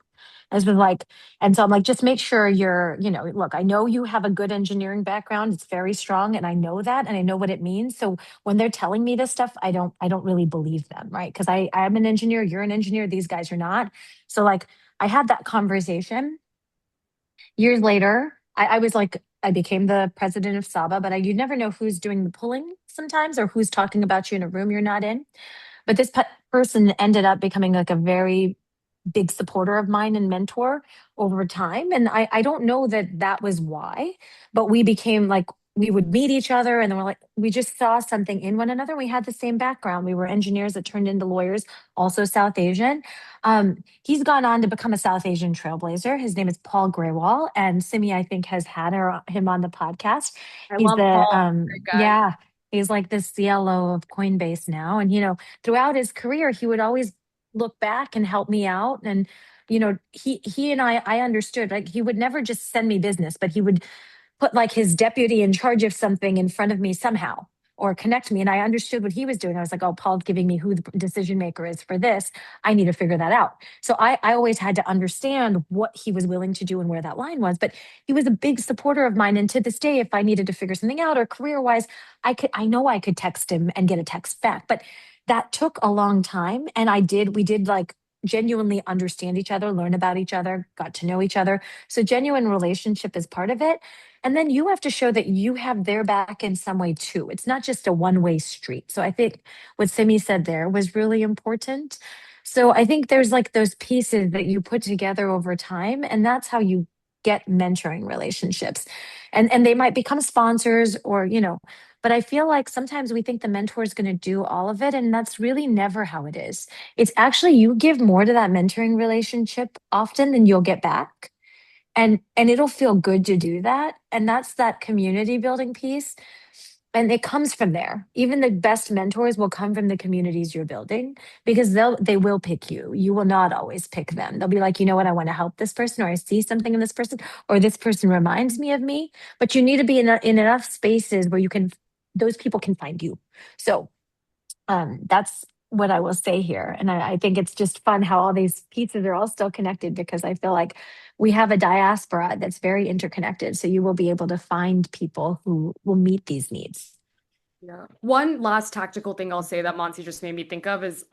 Has been like, and so I'm like, just make sure you're, look, I know you have a good engineering background. It's very strong. And I know that, and I know what it means. So when they're telling me this stuff, I don't really believe them, right? Because I'm an engineer, you're an engineer, these guys are not. So like I had that conversation. Years later, I was like, I became the president of Saba, but you never know who's doing the pulling sometimes or who's talking about you in a room you're not in. But this person ended up becoming like a very big supporter of mine and mentor over time. And I don't know that that was why, but we became like, we would meet each other, and then we're like, we just saw something in one another. We had the same background. We were engineers that turned into lawyers, also South Asian. He's gone on to become a South Asian trailblazer. His name is Paul Graywall, and Simi, I think, has had him on the podcast. I He's love the, Paul. Great guy. yeah, he's like the CLO of Coinbase now. And, throughout his career, he would always look back and help me out. And, he and I understood, like, he would never just send me business, but he would put like his deputy in charge of something in front of me somehow or connect me. And I understood what he was doing. I was like, oh, Paul's giving me who the decision maker is for this. I need to figure that out. So I always had to understand what he was willing to do and where that line was. But he was a big supporter of mine. And to this day, if I needed to figure something out or career wise, I know I could text him and get a text back. But that took a long time. And we did like genuinely understand each other, learn about each other, got to know each other. So genuine relationship is part of it. And then you have to show that you have their back in some way too. It's not just a one-way street. So I think what Simi said there was really important. So I think there's like those pieces that you put together over time, and that's how you get mentoring relationships. And they might become sponsors or, but I feel like sometimes we think the mentor is going to do all of it, and that's really never how it is. It's actually you give more to that mentoring relationship often than you'll get back. And it'll feel good to do that. And that's that community building piece. And it comes from there. Even the best mentors will come from the communities you're building because they will pick you. You will not always pick them. They'll be like, you know what, I want to help this person, or I see something in this person, or this person reminds me of me. But you need to be in enough spaces where those people can find you. So that's what I will say here. And I think it's just fun how all these pieces are all still connected, because I feel like we have a diaspora that's very interconnected. So you will be able to find people who will meet these needs. Yeah. One last tactical thing I'll say that Monty just made me think of is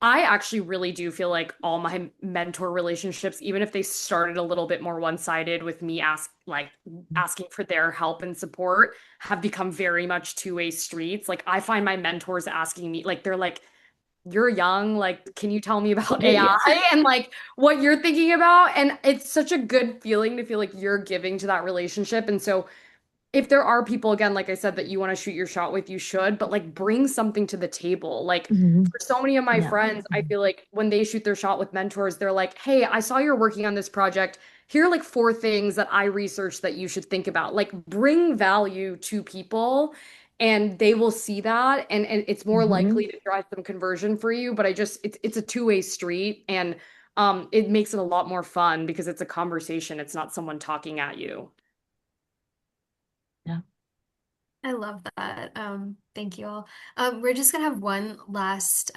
I actually really do feel like all my mentor relationships, even if they started a little bit more one-sided with me asking for their help and support, have become very much two-way streets. Like I find my mentors asking me, like they're like, "You're young, like, can you tell me about Yeah. AI and like what you're thinking about?" And it's such a good feeling to feel like you're giving to that relationship. And so if there are people, again, like I said, that you want to shoot your shot with, you should, but like bring something to the table. Like Mhm. for so many of my Yeah. friends, I feel like when they shoot their shot with mentors, they're like, hey, I saw you're working on this project. Here are like 4 things that I researched that you should think about. Like bring value to people and they will see that. And it's more Mhm. likely to drive some conversion for you. But it's a two-way street, and it makes it a lot more fun because it's a conversation. It's not someone talking at you. Yeah. I love that. Thank you all. We're just gonna have one last,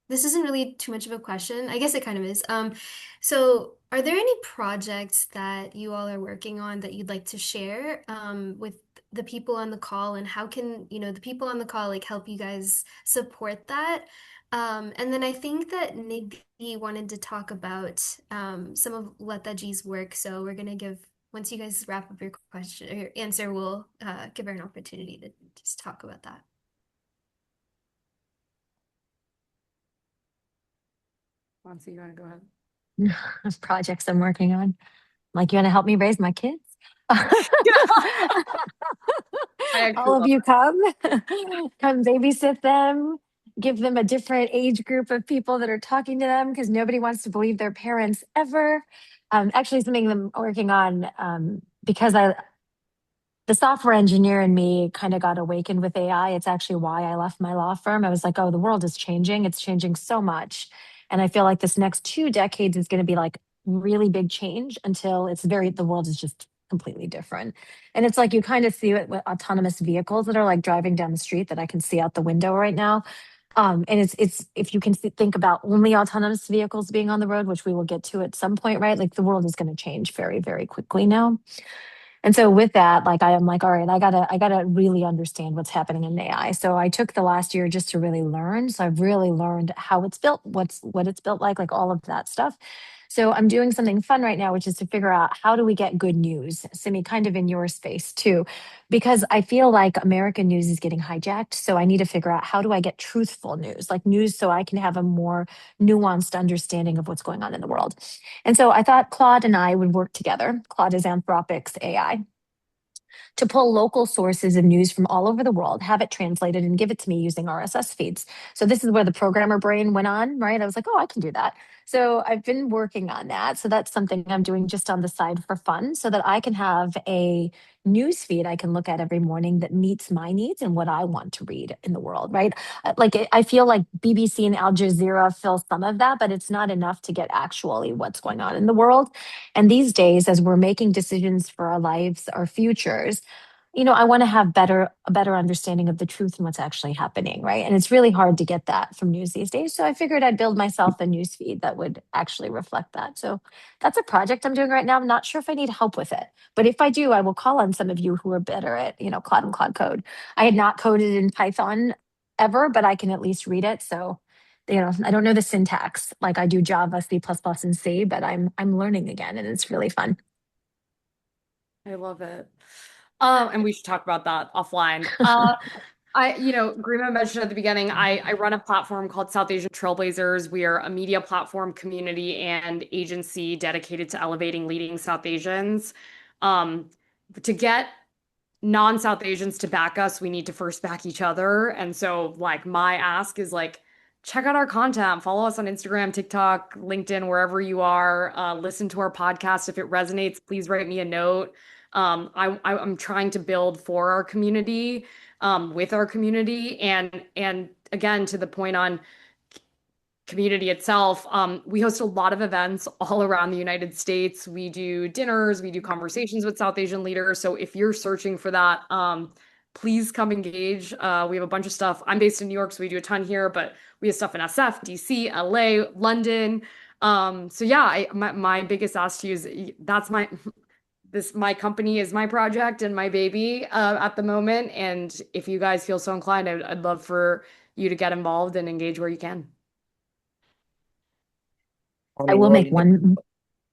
this isn't really too much of a question. I guess it kind of is. So are there any projects that you all are working on that you'd like to share, with the people on the call, and how can, the people on the call like help you guys support that? And then I think that Nidhi wanted to talk about, some of Lata Ji's work, so we're gonna give once you guys wrap up your question or your answer, we'll give her an opportunity to just talk about that. Monty, you want to go ahead? Projects I'm working on. Like, you want to help me raise my kids? I actually All of love you come, come babysit them, give them a different age group of people that are talking to them, because nobody wants to believe their parents ever. Actually, something I'm working on, because the software engineer in me kind of got awakened with AI. It's actually why I left my law firm. I was like, oh, the world is changing. It's changing so much. And I feel like this next 2 decades is going to be like really big change until the world is just completely different. And it's like you kind of see it with autonomous vehicles that are like driving down the street that I can see out the window right now. And it's if you can think about only autonomous vehicles being on the road, which we will get to at some point, right? Like the world is going to change very, very quickly now. And so with that, like I am like, all right, I gotta really understand what's happening in AI. So I took the last year just to really learn. So I've really learned how it's built, what it's built like all of that stuff. So I'm doing something fun right now, which is to figure out how do we get good news, Simi, kind of in your space too, because I feel like American news is getting hijacked. So I need to figure out how do I get truthful news, like news so I can have a more nuanced understanding of what's going on in the world. And so I thought Claude and I would work together. Claude is Anthropic's AI, to pull local sources of news from all over the world, have it translated, and give it to me using RSS feeds. So this is where the programmer brain went on, right? I was like, oh, I can do that. So I've been working on that. So that's something I'm doing just on the side for fun, so that I can have a news feed I can look at every morning that meets my needs and what I want to read in the world, right? Like I feel like BBC and Al Jazeera fill some of that, but it's not enough to get actually what's going on in the world. And these days, as we're making decisions for our lives, our futures, I want to have a better understanding of the truth and what's actually happening, right? And it's really hard to get that from news these days. So I figured I'd build myself a news feed that would actually reflect that. So that's a project I'm doing right now. I'm not sure if I need help with it, but if I do, I will call on some of you who are better at, Cloud and Cloud Code. I had not coded in Python ever, but I can at least read it. So, I don't know the syntax like I do Java, C++, and C, but I'm learning again, and it's really fun. I love it. And we should talk about that offline. Grima mentioned at the beginning, I run a platform called South Asian Trailblazers. We are a media platform, community, and agency dedicated to elevating leading South Asians. Um, to get non-South Asians to back us, we need to first back each other. And so, like, my ask is like, check out our content, follow us on Instagram, TikTok, LinkedIn, wherever you are. Listen to our podcast. If it resonates, please write me a note. I'm trying to build for our community, with our community, and again, to the point on community itself, we host a lot of events all around the United States. We do dinners, we do conversations with South Asian leaders. So if you're searching for that, please come engage. We have a bunch of stuff. I'm based in New York, so we do a ton here, but we have stuff in SF, DC, LA, London. So yeah, my biggest ask to you is that's my company is my project and my baby at the moment. And if you guys feel so inclined, I'd love for you to get involved and engage where you can. I'm I will involved make in the, one.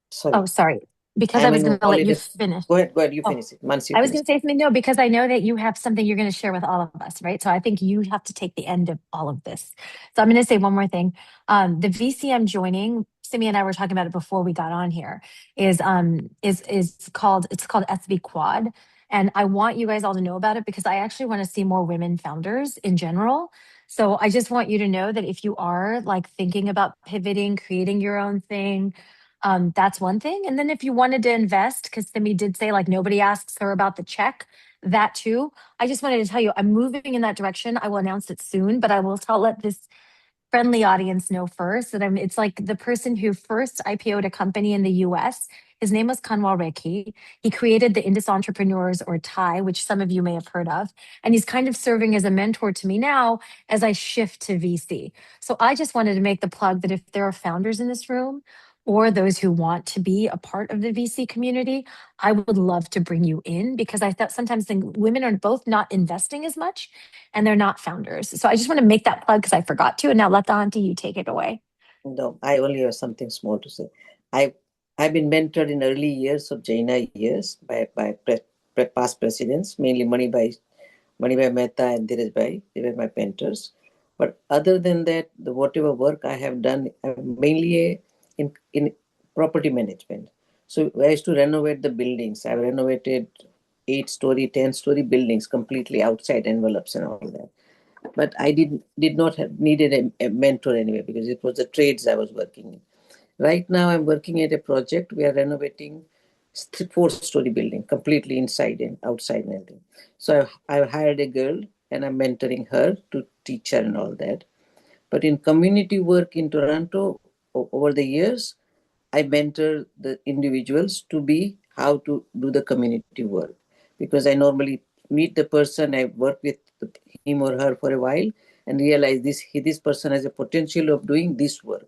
sorry, Oh, sorry. Because I I'm was going to let involved in you the, finish. go ahead, you Oh, finish it. Mansi, you I was finish going to say something, no, because I know that you have something you're going to share with all of us, right? So I think you have to take the end of all of this. So I'm going to say one more thing. The VC I'm joining, Simi and I were talking about it before we got on here, is called SB Quad. And I want you guys all to know about it because I actually want to see more women founders in general. So I just want you to know that if you are like thinking about pivoting, creating your own thing, that's one thing. And then if you wanted to invest, because Simi did say like nobody asks her about the check, that too. I just wanted to tell you I'm moving in that direction. I will announce it soon, but I will let this friendly audience know first that it's like the person who first IPO'd a company in the US. His name was Kanwal Reki. He created the Indus Entrepreneurs or TIE, which some of you may have heard of. And he's kind of serving as a mentor to me now as I shift to VC. So I just wanted to make the plug that if there are founders in this room or those who want to be a part of the VC community, I would love to bring you in because I thought sometimes think women are both not investing as much and they're not founders. So I just want to make that plug because I forgot to. And now let the auntie, you take it away. No, I only have something small to say. I I've been mentored in early years of Jaina years by past presidents, mainly Manibai Mehta and Dheeraj Bhai. They were my mentors. But other than that, whatever work I have done, I'm mainly in property management. So I used to renovate the buildings. I've renovated 8-story, 10-story buildings completely outside envelopes and all that. But I did not have needed a mentor anyway because it was the trades I was working in. Right now, I'm working at a project. We are renovating 4-story building completely inside and outside and everything. So I've hired a girl and I'm mentoring her to teach her and all that. But in community work in Toronto over the years, I mentor the individuals to be how to do the community work because I normally meet the person, I work with him or her for a while and realize this person has a potential of doing this work,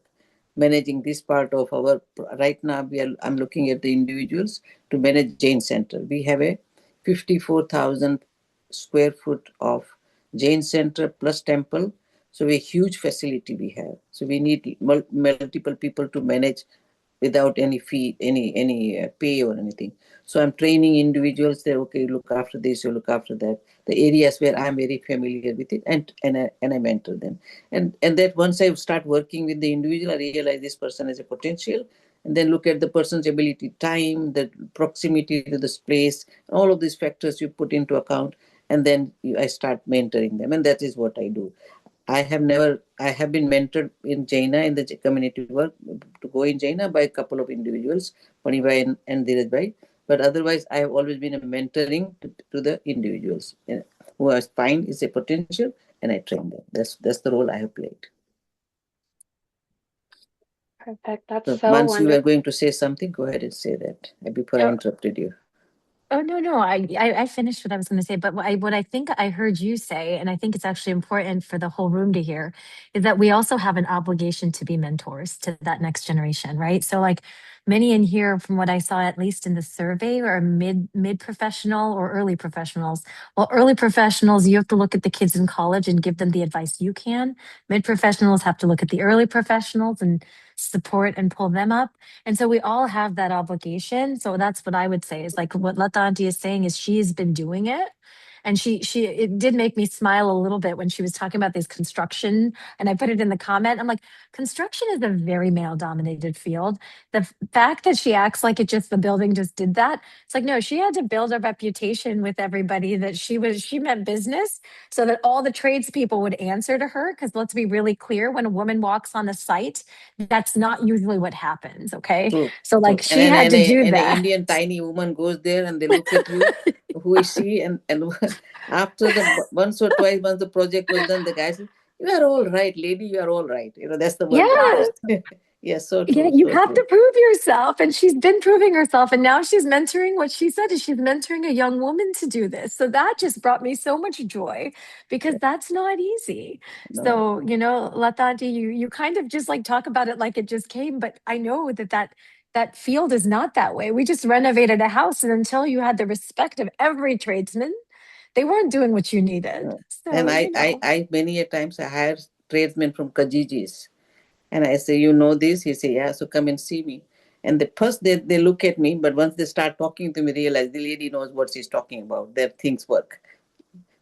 managing this part of our. Right now I'm looking at the individuals to manage Jain Center. We have a 54,000 square foot of Jain Center plus temple. So a huge facility we have. So we need multiple people to manage without any fee, any pay or anything. So I'm training individuals. Say, okay, look after this, you look after that. The areas where I'm very familiar with it, and I mentor them. And that once I start working with the individual, I realize this person has a potential, and then look at the person's ability, time, the proximity to this place, all of these factors you put into account, and then I start mentoring them, and that is what I do. I have been mentored in Jaina in the community work to go in Jaina by a couple of individuals, Panibai and Dheeraj Bhai. But otherwise, I have always been a mentoring to the individuals who I find is a potential and I train them. That's the role I have played. Perfect. That's So, so Mansi, you were wonderful. going to say something? Go ahead and say that before I Oh, interrupted you. Oh no, I finished what I was going to say, but what I think I heard you say, and I think it's actually important for the whole room to hear, is that we also have an obligation to be mentors to that next generation, right? So like many in here, from what I saw, at least in the survey, are mid professional or early professionals. Well, early professionals, you have to look at the kids in college and give them the advice you can. Mid professionals have to look at the early professionals and support and pull them up. And so we all have that obligation. So that's what I would say is like what Lata Auntie is saying is she's been doing it. And it did make me smile a little bit when she was talking about this construction. And I put it in the comment. I'm like, construction is a very male dominated field. The fact that she acts like the building just did that. It's like, no, she had to build a reputation with everybody that she meant business so that all the tradespeople would answer to her. Because let's be really clear, when a woman walks on a site, that's not usually what happens. Okay. True, So like true. she had to do And a that. Indian tiny woman goes there and they look at you, who is she? And after once or twice, once the project was done, the guy says, "You are all right, lady. You are all right." That's the word they Yeah. use. Yes, so Yeah, true, you so have true. to prove yourself. And she's been proving herself. And now she's mentoring what she said is she's mentoring a young woman to do this. So that just brought me so much joy because Yeah, that's not easy. no, So, Lata, you kind of just like talk about it like it just came, but I know that field is not that way. We just renovated a house, and until you had the respect of every tradesman, they weren't doing what you needed. no. And So, I many a times I hire tradesmen from Kajijis. And I say, "You know this?" He say, "Yeah." So come and see me. And the first they look at me, but once they start talking to me, realize the lady knows what she's talking about. Their things work.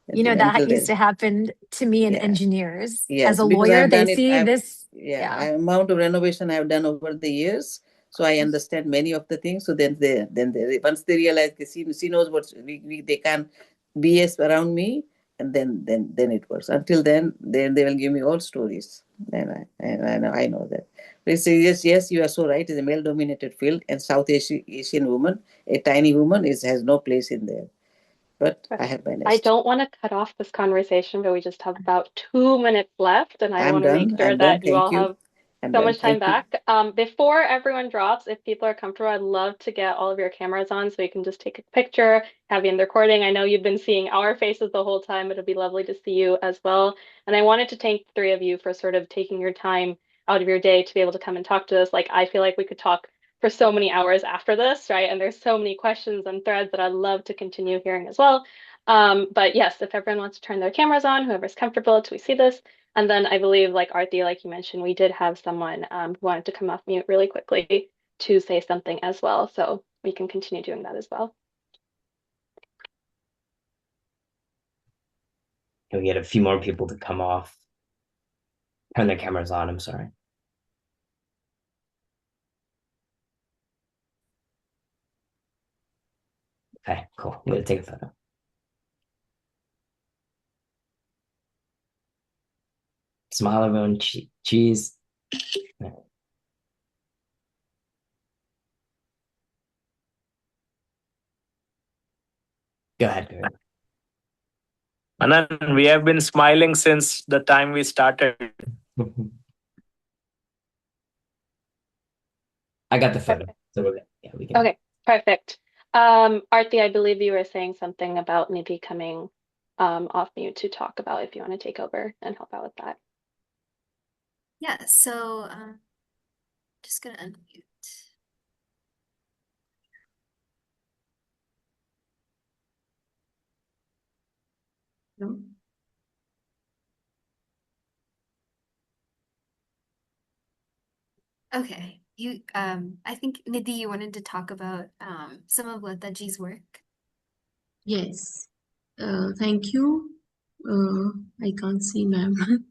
that Until used then, to happen to me in yeah. engineers. As Yes, a because lawyer, I've they done it. see this. Yeah, Yeah. amount of renovation I've done over the years, so I understand many of the things. So then they once they realize she knows what they can BS around me, and then it works. Until then they will give me all stories, and I know that. They say yes, you are so right. It's a male dominated field, and South Asian woman, a tiny woman, has no place in there. But I But have I managed. don't want to cut off this conversation, but we just have about 2 minutes left, and I I'm want to make done. sure I'm done. that you Thank all you. have I'm so done. much time Thank you. back. Before everyone drops, if people are comfortable, I'd love to get all of your cameras on so we can just take a picture, have you in the recording. I know you've been seeing our faces the whole time, but it'd be lovely to see you as well. And I wanted to thank the three of you for sort of taking your time out of your day to be able to come and talk to us. Like, I feel like we could talk for so many hours after this, right? And there's so many questions and threads that I'd love to continue hearing as well. But yes, if everyone wants to turn their cameras on, whoever's comfortable till we see this. And then I believe, like Arti, like you mentioned, we did have someone who wanted to come off mute really quickly to say something as well. So we can continue doing that as well. Can we get a few more people to come off? Turn their cameras on, I'm sorry. Okay, cool. I'm gonna take a photo. Smile, everyone. Cheese. Go ahead, go ahead. Anand, we have been smiling since the time we started. I got the photo. Perfect. So we're good. Yeah, we can. Okay, perfect. Arti, I believe you were saying something about maybe coming off mute to talk about if you want to take over and help out with that. Yeah, so just gonna unmute. No? Okay. I think Nidhi, you wanted to talk about some of Lataji's work. Yes. Thank you. I can't see, ma'am.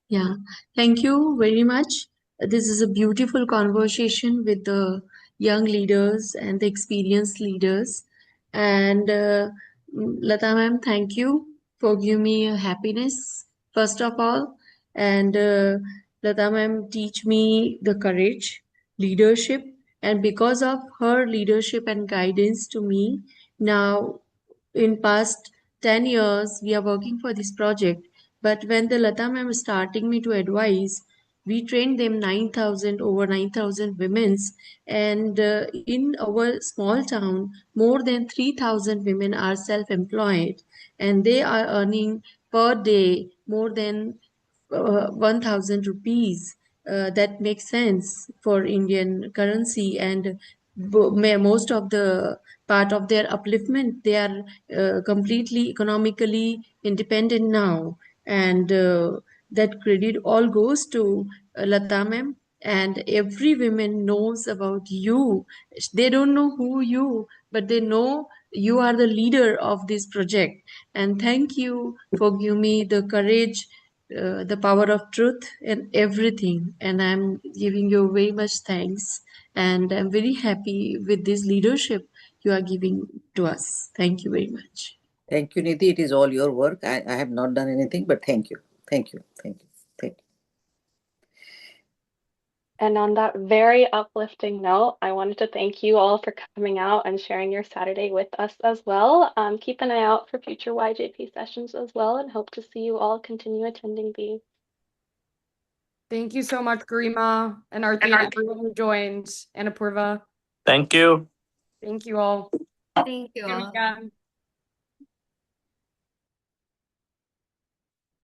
Yeah. Thank you very much. This is a beautiful conversation with the young leaders and the experienced leaders. And Lata ma'am, thank you for giving me a happiness, first of all. And Lata ma'am teach me the courage, leadership, and because of her leadership and guidance to me, now in past 10 years we are working for this project. But when the Lata ma'am was starting me to advise, we trained them 9,000, over 9,000 women's, and in our small town more than 3,000 women are self-employed, and they are earning per day more than 1,000 rupees. That makes sense for Indian currency, and most of the part of their upliftment, they are completely economically independent now. And that credit all goes to Lata ma'am. And every woman knows about you. They don't know who you, but they know you are the leader of this project. And thank you for giving me the courage, the power of truth, and everything. And I'm giving you very much thanks. And I'm very happy with this leadership you are giving to us. Thank you very much. Thank you, Nidhi. It is all your work. I have not done anything, but thank you. Thank you. Thank you. Thank you. And on that very uplifting note, I wanted to thank you all for coming out and sharing your Saturday with us as well. Keep an eye out for future YJP sessions as well, and hope to see you all continue attending these. Thank you so much, Garima and Arthi and everyone who joined, and Apurva. Thank you. Thank you all. Thank you Good all. weekend.